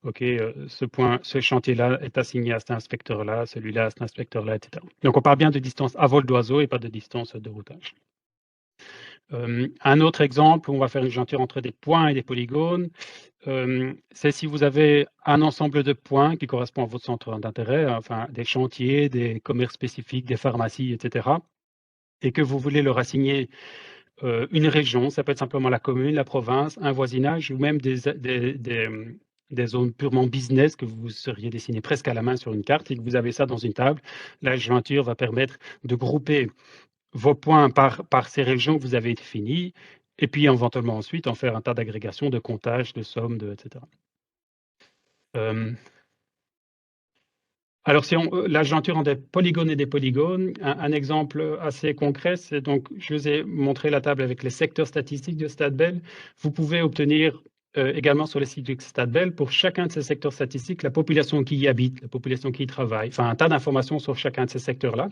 OK, ce chantier-là est assigné à cet inspecteur-là, celui-là à cet inspecteur-là, etc. Donc on parle bien de distance à vol d'oiseau et pas de distance de routage. Un autre exemple, on va faire une jointure entre des points et des polygones. C'est si vous avez un ensemble de points qui correspond à votre centre d'intérêt, enfin des chantiers, des commerces spécifiques, des pharmacies, etc. Et que vous voulez leur assigner une région, ça peut être simplement la commune, la province, un voisinage ou même des zones purement business que vous seriez dessinées presque à la main sur une carte et que vous avez ça dans une table. La jointure va permettre de grouper vos points par ces régions que vous avez définies et puis éventuellement ensuite en faire un tas d'agrégations, de comptages, de sommes, etc. Alors, si la jointure en des polygones et des polygones, un exemple assez concret, c'est donc, je vous ai montré la table avec les secteurs statistiques de Stadbell. Vous pouvez obtenir également sur le site de Stadbell, pour chacun de ces secteurs statistiques, la population qui y habite, la population qui y travaille, enfin un tas d'informations sur chacun de ces secteurs-là.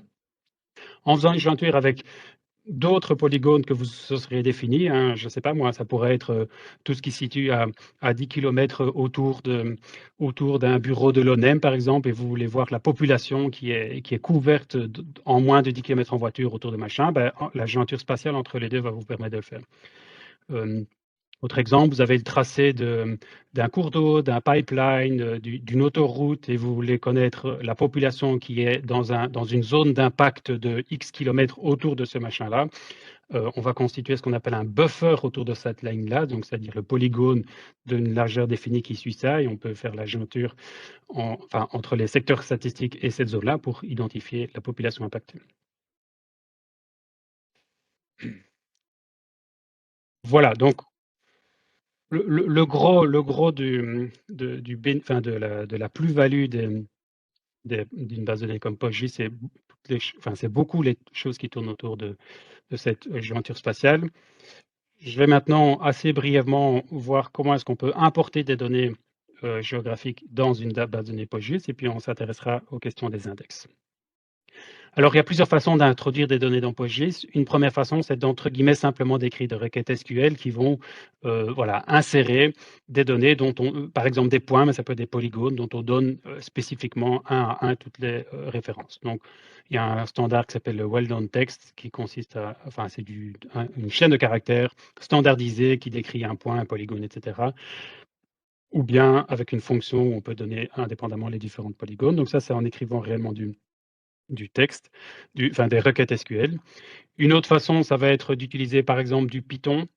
En faisant une jointure avec d'autres polygones que vous se seriez définis, hein, je ne sais pas moi, ça pourrait être tout ce qui se situe à 10 km autour d'un bureau de l'ONEM, par exemple, et vous voulez voir la population qui est couverte en moins de 10 km en voiture autour de machin, la jointure spatiale entre les deux va vous permettre de le faire. Autre exemple, vous avez le tracé d'un cours d'eau, d'un pipeline, d'une autoroute et vous voulez connaître la population qui est dans une zone d'impact de X kilomètres autour de ce machin-là. On va constituer ce qu'on appelle un buffer autour de cette ligne-là, donc c'est-à-dire le polygone d'une largeur définie qui suit ça, et on peut faire la jointure entre les secteurs statistiques et cette zone-là pour identifier la population impactée. Voilà, donc le gros de la plus-value d'une base de données comme PostGIS, c'est beaucoup les choses qui tournent autour de cette jointure spatiale. Je vais maintenant assez brièvement voir comment est-ce qu'on peut importer des données géographiques dans une base de données PostGIS et puis on s'intéressera aux questions des index. Alors, il y a plusieurs façons d'introduire des données dans PostGIS. Une première façon, c'est d'entre guillemets simplement d'écrire des requêtes SQL qui vont insérer des données dont par exemple des points, mais ça peut être des polygones, dont on donne spécifiquement un à un toutes les références. Donc, il y a un standard qui s'appelle le well-done text qui consiste c'est une chaîne de caractères standardisée qui décrit un point, un polygone, etc. ou bien avec une fonction où on peut donner indépendamment les différents polygones. Donc ça, c'est en écrivant réellement du texte, enfin des requêtes SQL. Une autre façon, ça va être d'utiliser par exemple du Python.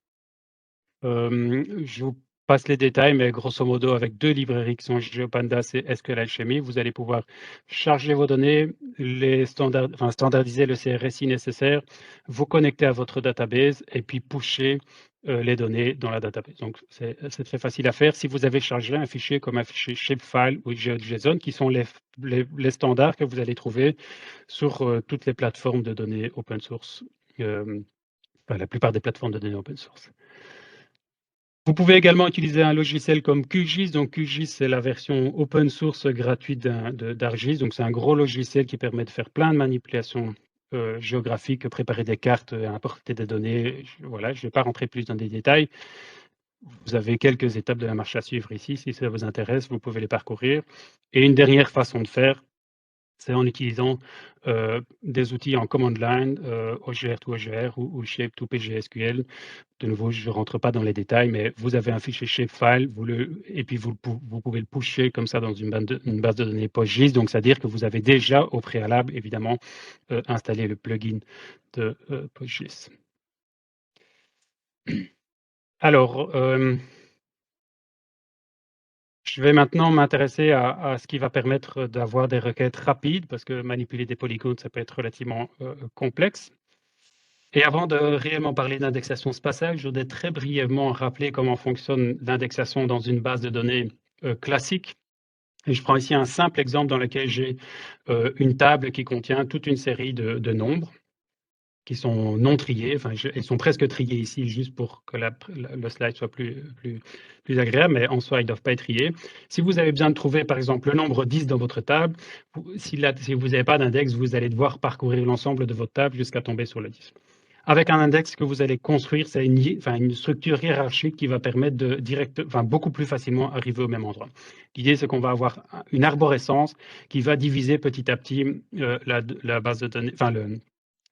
Je vous passe les détails, mais grosso modo, avec 2 librairies qui sont GeoPandas et SQLAlchemy, vous allez pouvoir charger vos données, standardiser le CRSI nécessaire, vous connecter à votre database et puis pusher les données dans la database. Donc, c'est très facile à faire. Si vous avez chargé un fichier comme un fichier shapefile ou GeoJSON, qui sont les standards que vous allez trouver sur toutes les plateformes de données open source, enfin, la plupart des plateformes de données open source. Vous pouvez également utiliser un logiciel comme QGIS. Donc QGIS, c'est la version open source gratuite d'ArcGIS. Donc c'est un gros logiciel qui permet de faire plein de manipulations géographiques, préparer des cartes, importer des données. Voilà, je ne vais pas rentrer plus dans des détails. Vous avez quelques étapes de la marche à suivre ici. Si ça vous intéresse, vous pouvez les parcourir. Et une dernière façon de faire, c'est en utilisant des outils en command line, OGR to OGR ou Shape to PGSQL. De nouveau, je ne rentre pas dans les détails, mais vous avez un fichier shapefile, et puis vous pouvez le pusher comme ça dans une base de données PostGIS. Donc, c'est-à-dire que vous avez déjà au préalable, évidemment, installé le plugin de PostGIS. Alors, je vais maintenant m'intéresser à ce qui va permettre d'avoir des requêtes rapides, parce que manipuler des polygones, ça peut être relativement complexe. Et avant de réellement parler d'indexation spatiale, je voudrais très brièvement rappeler comment fonctionne l'indexation dans une base de données classique. Et je prends ici un simple exemple dans lequel j'ai une table qui contient toute une série de nombres qui sont non triés. Enfin, ils sont presque triés ici, juste pour que le slide soit plus agréable, mais en soi, ils ne doivent pas être triés. Si vous avez besoin de trouver, par exemple, le nombre 10 dans votre table, si vous n'avez pas d'index, vous allez devoir parcourir l'ensemble de votre table jusqu'à tomber sur le 10. Avec un index que vous allez construire, c'est une structure hiérarchique qui va permettre de beaucoup plus facilement arriver au même endroit. L'idée, c'est qu'on va avoir une arborescence qui va diviser petit à petit la base de données,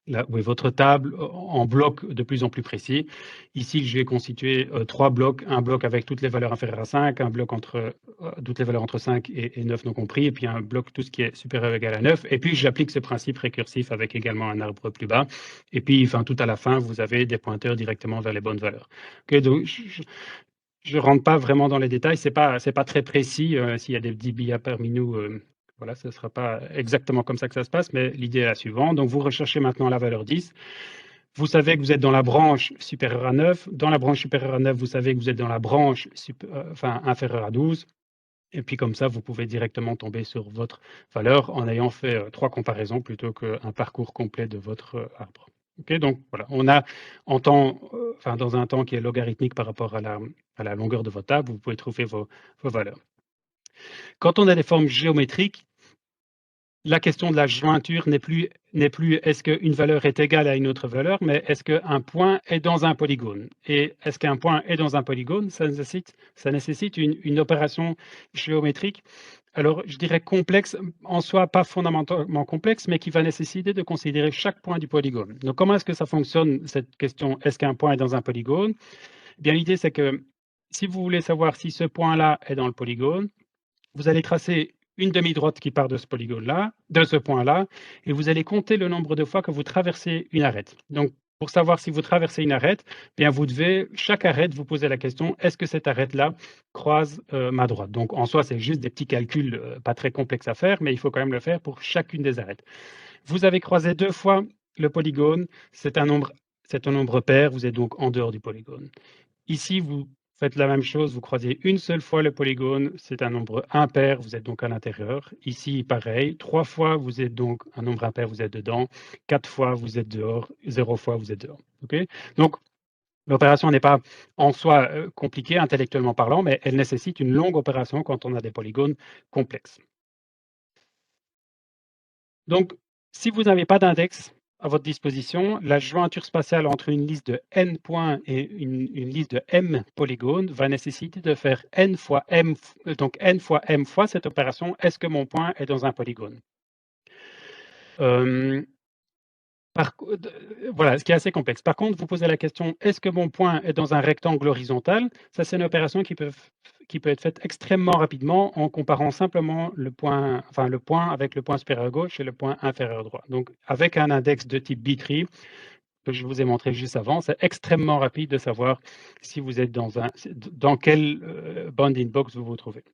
votre table en blocs de plus en plus précis. Ici, je vais constituer 3 blocs, un bloc avec toutes les valeurs inférieures à 5, un bloc entre toutes les valeurs entre 5 et 9 non compris, et puis un bloc tout ce qui est supérieur ou égal à 9. Et puis, j'applique ce principe récursif avec également un arbre plus bas. Et puis, tout à la fin, vous avez des pointeurs directement vers les bonnes valeurs. Okay, donc, je ne rentre pas vraiment dans les détails, c'est pas très précis. S'il y a des DBA parmi nous, voilà, ce ne sera pas exactement comme ça que ça se passe, mais l'idée est la suivante. Donc, vous recherchez maintenant la valeur 10. Vous savez que vous êtes dans la branche supérieure à 9. Dans la branche supérieure à 9, vous savez que vous êtes dans la branche inférieure à 12. Et puis, comme ça, vous pouvez directement tomber sur votre valeur en ayant fait 3 comparaisons plutôt qu'un parcours complet de votre arbre. Okay, donc voilà, on a dans un temps qui est logarithmique par rapport à la longueur de votre table, vous pouvez trouver vos valeurs. Quand on a des formes géométriques, la question de la jointure n'est plus est-ce qu'une valeur est égale à une autre valeur, mais est-ce qu'un point est dans un polygone. Et est-ce qu'un point est dans un polygone, ça nécessite une opération géométrique. Alors, je dirais complexe, en soi pas fondamentalement complexe, mais qui va nécessiter de considérer chaque point du polygone. Donc, comment est-ce que ça fonctionne, cette question, est-ce qu'un point est dans un polygone? Eh bien, l'idée, c'est que si vous voulez savoir si ce point-là est dans le polygone, vous allez tracer une demi-droite qui part de ce polygone-là, de ce point-là, et vous allez compter le nombre de fois que vous traversez une arête. Donc, pour savoir si vous traversez une arête, bien vous devez, chaque arête, vous poser la question, est-ce que cette arête-là croise ma droite? Donc, en soi, c'est juste des petits calculs pas très complexes à faire, mais il faut quand même le faire pour chacune des arêtes. Vous avez croisé 2 fois le polygone, c'est un nombre pair, vous êtes donc en dehors du polygone. Ici, vous faites la même chose, vous croisez une seule fois le polygone, c'est un nombre impair, vous êtes donc à l'intérieur. Ici, pareil, 3 fois, vous êtes donc un nombre impair, vous êtes dedans. 4 fois, vous êtes dehors. 0 fois, vous êtes dehors. Okay, donc, l'opération n'est pas en soi compliquée intellectuellement parlant, mais elle nécessite une longue opération quand on a des polygones complexes. Donc, si vous n'avez pas d'index à votre disposition, la jointure spatiale entre une liste de n points et une liste de m polygones va nécessiter de faire n fois m, donc n fois m fois cette opération. Est-ce que mon point est dans un polygone? Voilà, ce qui est assez complexe. Par contre, vous posez la question, est-ce que mon point est dans un rectangle horizontal? Ça, c'est une opération qui peut être faite extrêmement rapidement en comparant simplement le point avec le point supérieur gauche et le point inférieur droit. Donc, avec un index de type B-tree, que je vous ai montré juste avant, c'est extrêmement rapide de savoir si vous êtes dans quelle bounding box vous vous trouvez.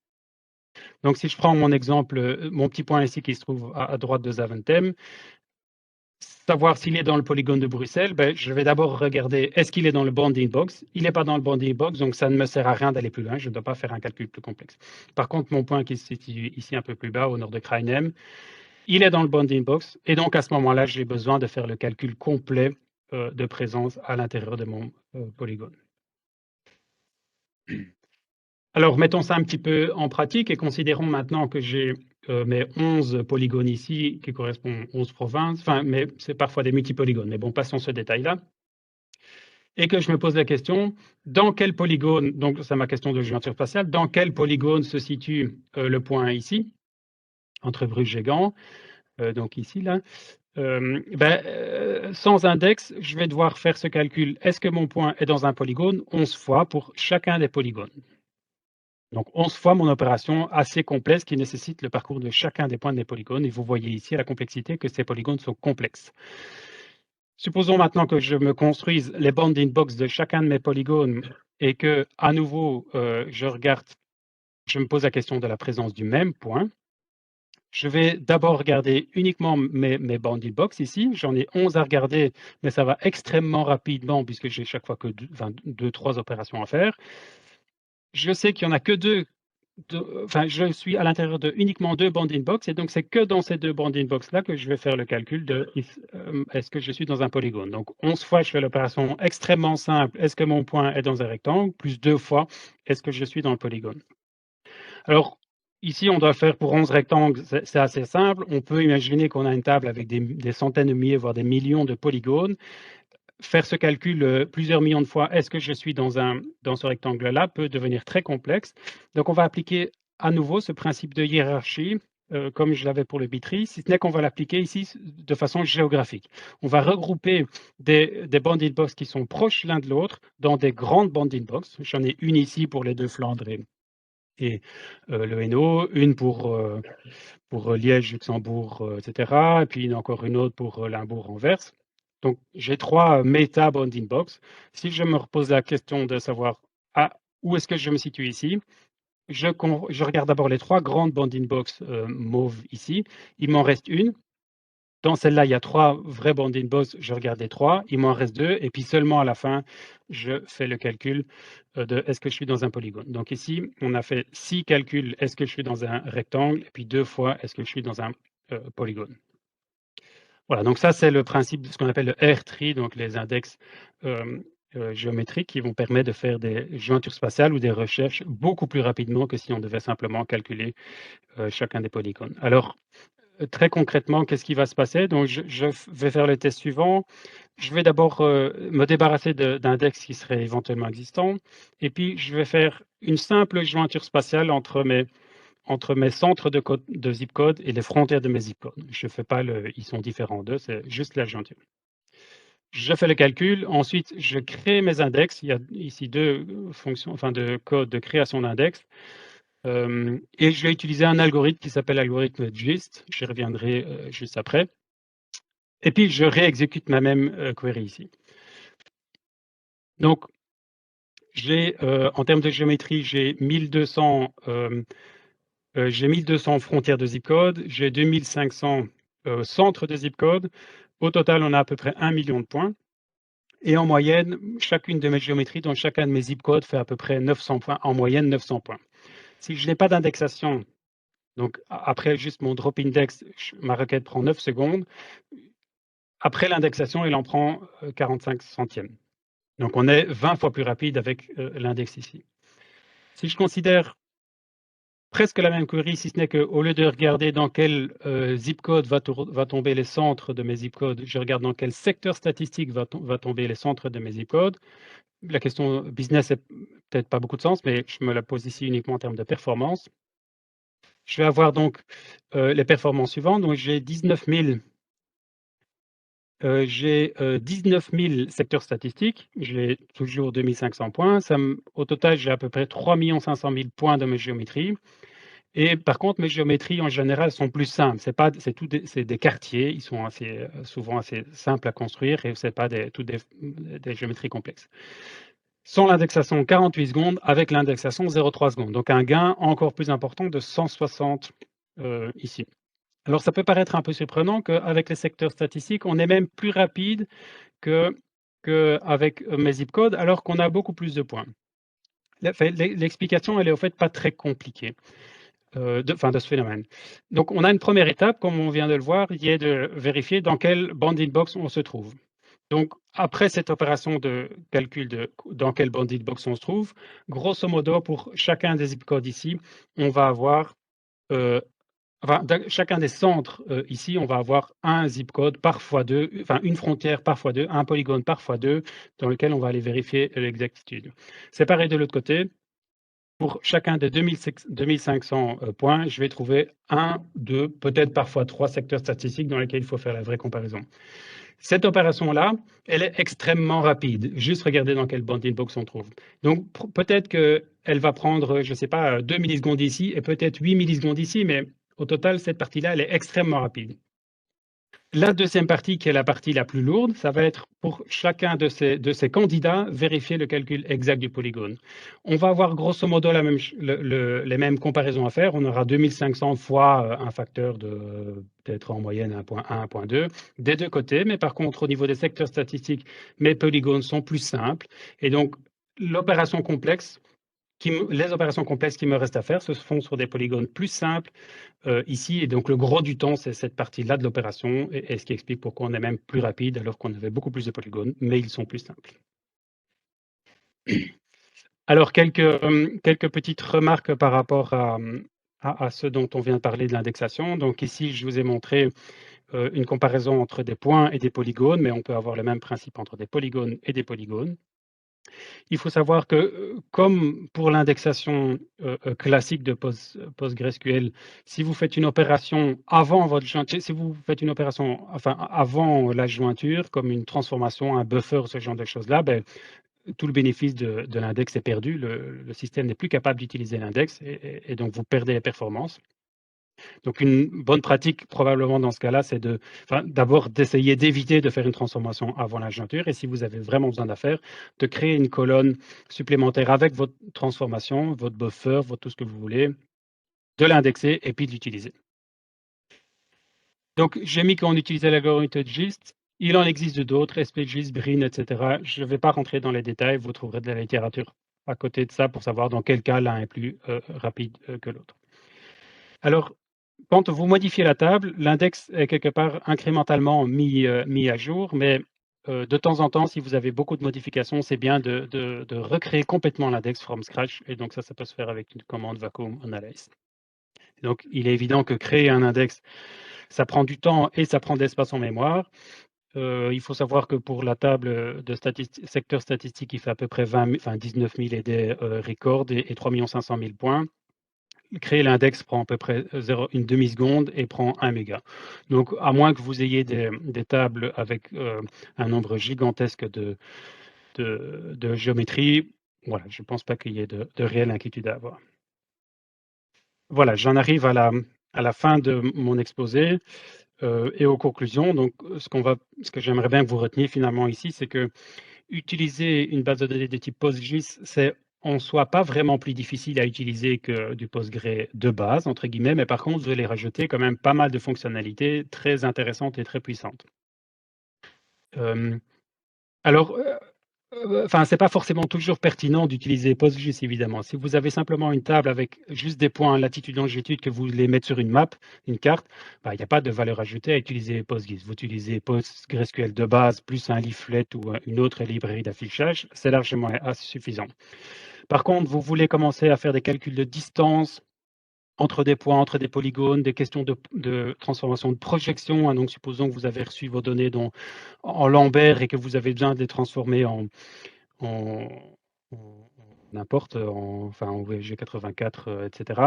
Donc, si je prends mon exemple, mon petit point ici qui se trouve à droite de Zaventem, savoir s'il est dans le polygone de Bruxelles, ben, je vais d'abord regarder est-ce qu'il est dans le bounding box. Il n'est pas dans le bounding box, donc ça ne me sert à rien d'aller plus loin. Je ne dois pas faire un calcul plus complexe. Par contre, mon point qui se situe ici un peu plus bas, au nord de Krainem, il est dans le bounding box. Et donc, à ce moment-là, j'ai besoin de faire le calcul complet de présence à l'intérieur de mon polygone. Alors, mettons ça un petit peu en pratique et considérons maintenant que j'ai mes 11 polygones ici qui correspondent aux 11 provinces, mais c'est parfois des multipolygones, mais bon, passons ce détail-là. Et que je me pose la question, dans quel polygone, donc c'est ma question de géométrie spatiale, dans quel polygone se situe le point ici, entre Bruges et Gand, donc ici, là. Sans index, je vais devoir faire ce calcul. Est-ce que mon point est dans un polygone 11 fois pour chacun des polygones? Donc 11 fois mon opération assez complexe qui nécessite le parcours de chacun des points des polygones. Et vous voyez ici la complexité que ces polygones sont complexes. Supposons maintenant que je me construise les bounding box de chacun de mes polygones et que, à nouveau, je me pose la question de la présence du même point. Je vais d'abord regarder uniquement mes bounding box ici. J'en ai 11 à regarder, mais ça va extrêmement rapidement puisque j'ai chaque fois que 3 opérations à faire. Je sais qu'il n'y en a que deux. Je suis à l'intérieur de uniquement 2 bounding box et donc c'est que dans ces 2 bounding box là que je vais faire le calcul de est-ce que je suis dans un polygone. Donc 11 fois je fais l'opération extrêmement simple, est-ce que mon point est dans un rectangle, plus 2 fois est-ce que je suis dans le polygone. Alors ici on doit faire pour 11 rectangles, c'est assez simple. On peut imaginer qu'on a une table avec des centaines de milliers voire des millions de polygones. Faire ce calcul plusieurs millions de fois, est-ce que je suis dans ce rectangle-là, peut devenir très complexe. Donc, on va appliquer à nouveau ce principe de hiérarchie, comme je l'avais pour le B-tree, si ce n'est qu'on va l'appliquer ici de façon géographique. On va regrouper des bounding box qui sont proches l'un de l'autre dans des grandes bounding box. J'en ai une ici pour les deux Flandres et le Hainaut, une pour Liège, Luxembourg, etc. Et puis encore une autre pour Limbourg, Anvers. Donc, j'ai 3 méta bounding box. Si je me repose la question de savoir où est-ce que je me situe ici, je regarde d'abord les 3 grandes bounding box mauves ici. Il m'en reste une. Dans celle-là, il y a 3 vrais bounding box. Je regarde les 3. Il m'en reste 2. Et puis seulement à la fin, je fais le calcul de est-ce que je suis dans un polygone. Donc ici, on a fait 6 calculs. Est-ce que je suis dans un rectangle? Et puis 2 fois, est-ce que je suis dans un polygone? Voilà, donc ça, c'est le principe de ce qu'on appelle le R-tree, donc les index géométriques qui vont permettre de faire des jointures spatiales ou des recherches beaucoup plus rapidement que si on devait simplement calculer chacun des polygones. Alors, très concrètement, qu'est-ce qui va se passer? Donc, je vais faire le test suivant. Je vais d'abord me débarrasser d'index qui seraient éventuellement existants. Et puis, je vais faire une simple jointure spatiale entre mes centres de zip code et les frontières de mes zip codes. Je fais pas ils sont différents d'eux, c'est juste la jointure. Je fais le calcul, ensuite je crée mes index. Il y a ici 2 fonctions, de code de création d'index. Et je vais utiliser un algorithme qui s'appelle l'algorithme GIST. J'y reviendrai juste après. Et puis je réexécute ma même query ici. Donc, en termes de géométrie, j'ai 1200 frontières de zip code, j'ai 2500 centres de zip code. Au total, on a à peu près 1 million de points. Et en moyenne, chacune de mes géométries dans chacun de mes zip codes fait à peu près 900 points, en moyenne 900 points. Si je n'ai pas d'indexation, donc après juste mon drop index, ma requête prend 9 secondes. Après l'indexation, il en prend 45 centièmes. Donc on est 20 fois plus rapide avec l'index ici. Si je considère presque la même query, si ce n'est qu'au lieu de regarder dans quel zip code va tomber les centres de mes zip codes, je regarde dans quel secteur statistique va tomber les centres de mes zip codes. La question business n'a peut-être pas beaucoup de sens, mais je me la pose ici uniquement en termes de performance. Je vais avoir donc les performances suivantes. Donc j'ai 19 000 j'ai 19 000 secteurs statistiques, j'ai toujours 2500 points. Au total, j'ai à peu près 3 500 000 points de mes géométries. Et par contre, mes géométries en général sont plus simples. C'est des quartiers, ils sont souvent assez simples à construire et c'est pas des géométries complexes. Sans l'indexation 48 secondes, avec l'indexation 0,3 secondes. Donc un gain encore plus important de 160 ici. Alors ça peut paraître un peu surprenant qu'avec les secteurs statistiques, on est même plus rapide qu'avec mes zip codes, alors qu'on a beaucoup plus de points. L'explication, elle est au fait pas très compliquée de ce phénomène. Donc on a une première étape, comme on vient de le voir, qui est de vérifier dans quelle bounding box on se trouve. Donc après cette opération de calcul de dans quelle bounding box on se trouve, grosso modo pour chacun des zip codes ici, on va avoir chacun des centres ici, on va avoir un zip code par fois deux, enfin une frontière par fois deux, un polygone par fois deux, dans lequel on va aller vérifier l'exactitude. C'est pareil de l'autre côté. Pour chacun des 2500 points, je vais trouver un, deux, peut-être parfois trois secteurs statistiques dans lesquels il faut faire la vraie comparaison. Cette opération-là, elle est extrêmement rapide. Juste regarder dans quelle bounding box on trouve. Donc peut-être qu'elle va prendre, je ne sais pas, 2 millisecondes ici et peut-être 8 millisecondes ici, mais au total, cette partie-là, elle est extrêmement rapide. La deuxième partie, qui est la partie la plus lourde, ça va être pour chacun de ces candidats, vérifier le calcul exact du polygone. On va avoir grosso modo les mêmes comparaisons à faire. On aura 2500 fois un facteur de peut-être en moyenne 1,1, 1,2 des deux côtés. Mais par contre, au niveau des secteurs statistiques, mes polygones sont plus simples. Et donc, l'opération complexe, les opérations complexes qui me restent à faire se font sur des polygones plus simples ici. Et donc, le gros du temps, c'est cette partie-là de l'opération, et ce qui explique pourquoi on est même plus rapide alors qu'on avait beaucoup plus de polygones, mais ils sont plus simples. Alors, quelques petites remarques par rapport à ce dont on vient de parler de l'indexation. Donc ici, je vous ai montré une comparaison entre des points et des polygones, mais on peut avoir le même principe entre des polygones et des polygones. Il faut savoir que, comme pour l'indexation classique de PostgreSQL, si vous faites une opération avant votre jointure, si vous faites une opération enfin, avant la jointure, comme une transformation, un buffer, ce genre de choses-là, ben, tout le bénéfice de l'index est perdu. Le système n'est plus capable d'utiliser l'index et donc vous perdez les performances. Donc une bonne pratique probablement dans ce cas-là, c'est d'abord d'essayer d'éviter de faire une transformation avant la jointure et si vous avez vraiment besoin d'affaires, de créer une colonne supplémentaire avec votre transformation, votre buffer, tout ce que vous voulez, de l'indexer et puis de l'utiliser. Donc j'ai mis qu'on utilisait l'algorithme de GIST. Il en existe d'autres, SPGIST, BRIN, etc. Je ne vais pas rentrer dans les détails, vous trouverez de la littérature à côté de ça pour savoir dans quel cas l'un est plus rapide que l'autre. Alors, quand vous modifiez la table, l'index est quelque part incrémentalement mis à jour, mais de temps en temps, si vous avez beaucoup de modifications, c'est bien de recréer complètement l'index from scratch. Et donc ça peut se faire avec une commande vacuum analyze. Donc il est évident que créer un index, ça prend du temps et ça prend de l'espace en mémoire. Il faut savoir que pour la table de secteur statistique, il fait à peu près 19 000 et des records et 3 500 000 points. Créer l'index prend à peu près une demi-seconde et prend 1 méga. Donc, à moins que vous ayez des tables avec un nombre gigantesque de géométrie, voilà, je ne pense pas qu'il y ait de réelle inquiétude à avoir. Voilà, j'en arrive à la fin de mon exposé et aux conclusions. Donc, ce que j'aimerais bien que vous reteniez finalement ici, c'est que utiliser une base de données de type PostGIS, c'est en soi pas vraiment plus difficile à utiliser que du Postgre de base, entre guillemets, mais par contre, vous allez rajouter quand même pas mal de fonctionnalités très intéressantes et très puissantes. Alors, enfin, c'est pas forcément toujours pertinent d'utiliser PostGIS, évidemment. Si vous avez simplement une table avec juste des points latitude, longitude que vous voulez mettre sur une map, une carte, bah, il n'y a pas de valeur ajoutée à utiliser PostGIS. Vous utilisez PostgreSQL de base plus un leaflet ou une autre librairie d'affichage, c'est largement assez suffisant. Par contre, vous voulez commencer à faire des calculs de distance entre des points, entre des polygones, des questions de transformation de projection. Hein, donc, supposons que vous avez reçu vos données en Lambert et que vous avez besoin de les transformer en n'importe, enfin en VG84, etc.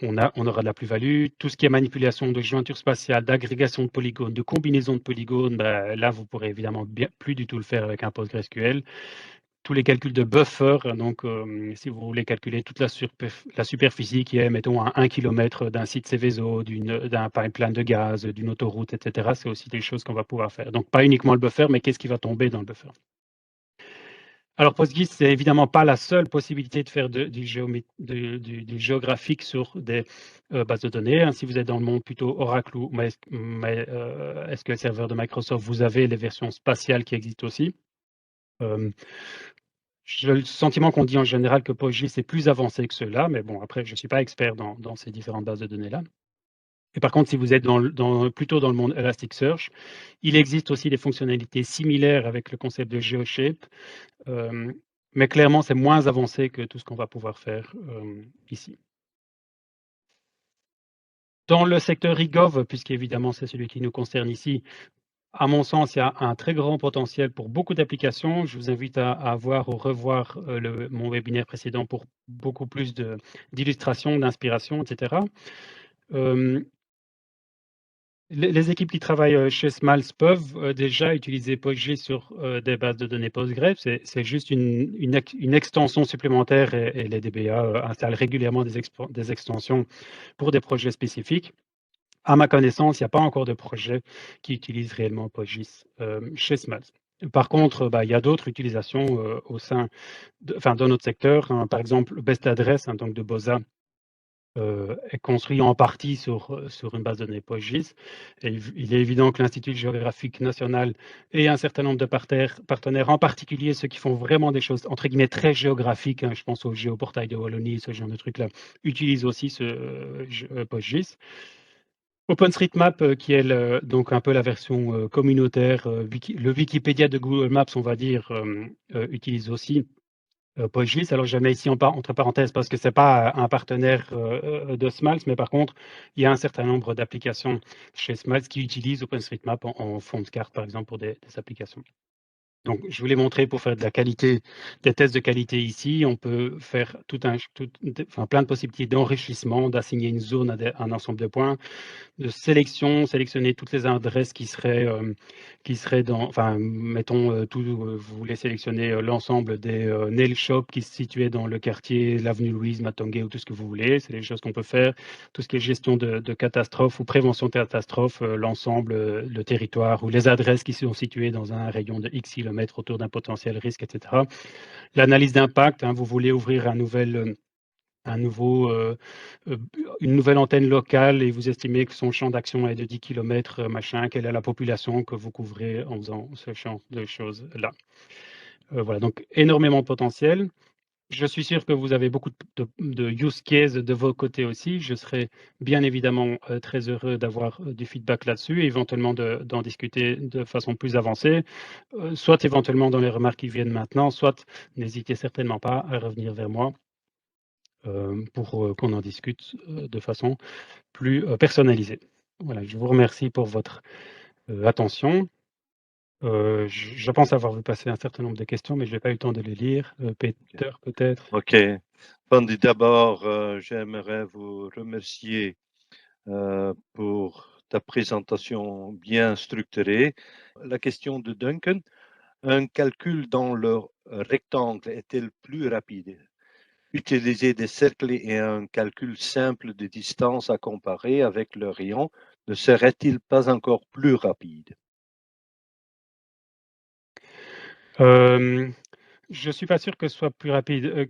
on aura de la plus-value. Tout ce qui est manipulation de jointure spatiale, d'agrégation de polygones, de combinaison de polygones, là, vous pourrez évidemment plus du tout le faire avec un PostgreSQL. Tous les calculs de buffer, donc si vous voulez calculer toute la superficie qui est, mettons, à 1 km d'un site Céveso, d'un pipeline de gaz, d'une autoroute, etc., c'est aussi des choses qu'on va pouvoir faire. Donc, pas uniquement le buffer, mais qu'est-ce qui va tomber dans le buffer? Alors, PostGIS, c'est évidemment pas la seule possibilité de faire du géographique sur des bases de données. Hein. Si vous êtes dans le monde plutôt Oracle ou SQL Server de Microsoft, vous avez les versions spatiales qui existent aussi. J'ai le sentiment qu'on dit en général que PostGIS est plus avancé que cela, mais bon, après, je ne suis pas expert dans ces différentes bases de données-là. Et par contre, si vous êtes plutôt dans le monde Elasticsearch, il existe aussi des fonctionnalités similaires avec le concept de GeoShape, mais clairement, c'est moins avancé que tout ce qu'on va pouvoir faire ici. Dans le secteur eGov, puisqu'évidemment c'est celui qui nous concerne ici, à mon sens, il y a un très grand potentiel pour beaucoup d'applications. Je vous invite à voir ou revoir mon webinaire précédent pour beaucoup plus d'illustrations, d'inspiration, etc. Les équipes qui travaillent chez Smalls peuvent déjà utiliser PostGIS sur des bases de données Postgres. C'est juste une extension supplémentaire et les DBA installent régulièrement des extensions pour des projets spécifiques. À ma connaissance, il n'y a pas encore de projet qui utilise réellement PostGIS chez Smalls. Par contre, il y a d'autres utilisations dans notre secteur. Hein, par exemple, Best Address, hein, donc de BOSA, est construit en partie sur une base de données PostGIS. Et il est évident que l'Institut géographique national et un certain nombre de partenaires, en particulier ceux qui font vraiment des choses entre guillemets très géographiques, hein, je pense au Géoportail de Wallonie, ce genre de trucs-là, utilisent aussi ce PostGIS. OpenStreetMap, qui est donc un peu la version communautaire, le Wikipédia de Google Maps, on va dire, utilise aussi PostGIS. Alors, je mets ici entre parenthèses parce que ce n'est pas un partenaire de Smalls, mais par contre, il y a un certain nombre d'applications chez Smalls qui utilisent OpenStreetMap en fond de carte, par exemple, pour des applications. Donc, je vous l'ai montré pour faire des tests de qualité ici. On peut faire plein de possibilités d'enrichissement, d'assigner une zone à un ensemble de points, de sélectionner toutes les adresses qui seraient mettons, vous voulez sélectionner l'ensemble des nail shops qui se situaient dans le quartier, l'avenue Louise, Matongué ou tout ce que vous voulez. C'est des choses qu'on peut faire. Tout ce qui est gestion de catastrophes ou prévention de catastrophes, l'ensemble, le territoire ou les adresses qui sont situées dans un rayon de X kilomètres autour d'un potentiel risque, etc. L'analyse d'impact, hein, vous voulez ouvrir une nouvelle antenne locale et vous estimez que son champ d'action est de 10 km, quelle est la population que vous couvrez en faisant ce genre de choses-là. Voilà, donc énormément de potentiel. Je suis sûr que vous avez beaucoup de use cases de vos côtés aussi. Je serais bien évidemment très heureux d'avoir du feedback là-dessus et éventuellement d'en discuter de façon plus avancée, soit éventuellement dans les remarques qui viennent maintenant, soit n'hésitez certainement pas à revenir vers moi pour qu'on en discute de façon plus personnalisée. Voilà, je vous remercie pour votre attention. Je pense avoir vu passer un certain nombre de questions, mais je n'ai pas eu le temps de les lire. Peter, peut-être? OK. Bandy, d'abord, j'aimerais vous remercier pour ta présentation bien structurée. La question de Duncan, un calcul dans le rectangle est-il plus rapide? Utiliser des cercles et un calcul simple de distance à comparer avec le rayon ne serait-il pas encore plus rapide? Je ne suis pas sûr que ce soit plus rapide.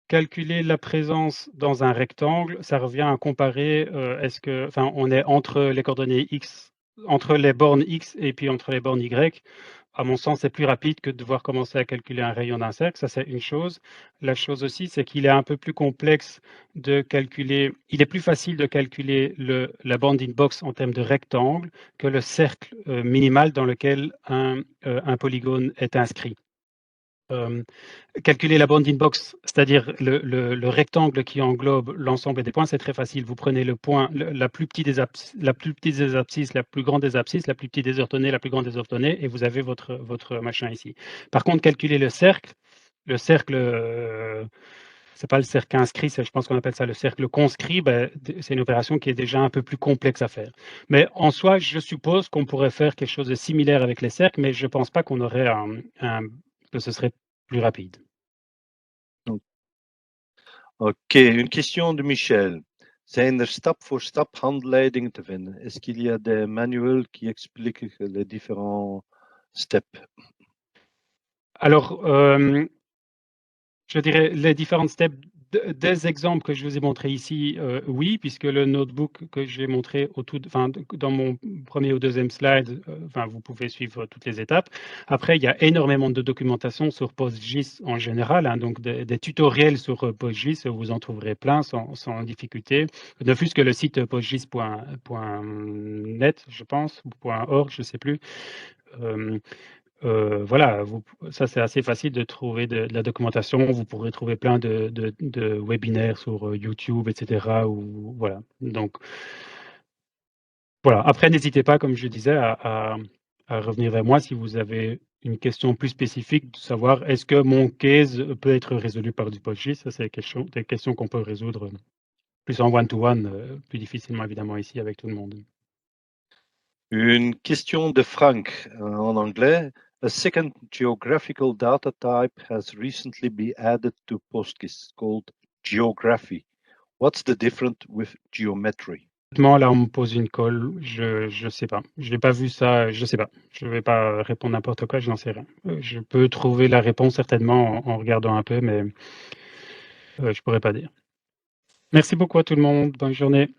Calculer la présence dans un rectangle, ça revient à comparer, on est entre les coordonnées X, entre les bornes X et puis entre les bornes Y. À mon sens, c'est plus rapide que de devoir commencer à calculer un rayon d'un cercle. Ça, c'est une chose. La chose aussi, c'est qu'il est un peu plus complexe de calculer. Il est plus facile de calculer la bounding box en termes de rectangle que le cercle minimal dans lequel un polygone est inscrit. Calculer la bounding box, c'est-à-dire le rectangle qui englobe l'ensemble des points, c'est très facile. Vous prenez le point, la plus petite des abscisses, la plus grande des abscisses, la plus petite des orthonées, la plus grande des orthonées, et vous avez votre machin ici. Par contre, calculer le cercle, c'est pas le cercle inscrit, je pense qu'on appelle ça le cercle conscrit. C'est une opération qui est déjà un peu plus complexe à faire. Mais en soi, je suppose qu'on pourrait faire quelque chose de similaire avec les cercles, mais je pense pas qu'on aurait que ce serait plus rapide. Ok, une question de Michel. Zijn er stap-voor-stap handleidingen te vinden? Est-ce qu'il y a des manuels qui expliquent les différents steps? Alors, je dirais les différentes steps des exemples que je vous ai montrés ici, oui, puisque le notebook que j'ai montré dans mon premier ou deuxième slide, vous pouvez suivre toutes les étapes. Après, il y a énormément de documentation sur PostGIS en général, hein, donc des tutoriels sur PostGIS, vous en trouverez plein sans difficulté. Ne fût-ce que le site postgis.net, je pense, ou .org, je ne sais plus. Voilà, ça c'est assez facile de trouver de la documentation. Vous pourrez trouver plein de webinaires sur YouTube, etc. Ou, voilà. Donc, voilà. Après, n'hésitez pas, comme je disais, à revenir vers moi si vous avez une question plus spécifique, de savoir est-ce que mon case peut être résolu par du PostGIS. Ça, c'est des questions qu'on peut résoudre plus en one-to-one, plus difficilement évidemment ici avec tout le monde. Une question de Frank en anglais. A second geographical data type has recently been added to PostGIS called geography. What's the difference with geometry? Là, on me pose une colle, je sais pas. Je n'ai pas vu ça, je sais pas. Je vais pas répondre n'importe quoi, je n'en sais rien. Je peux trouver la réponse certainement en regardant un peu, mais je pourrais pas dire. Merci beaucoup à tout le monde. Bonne journée.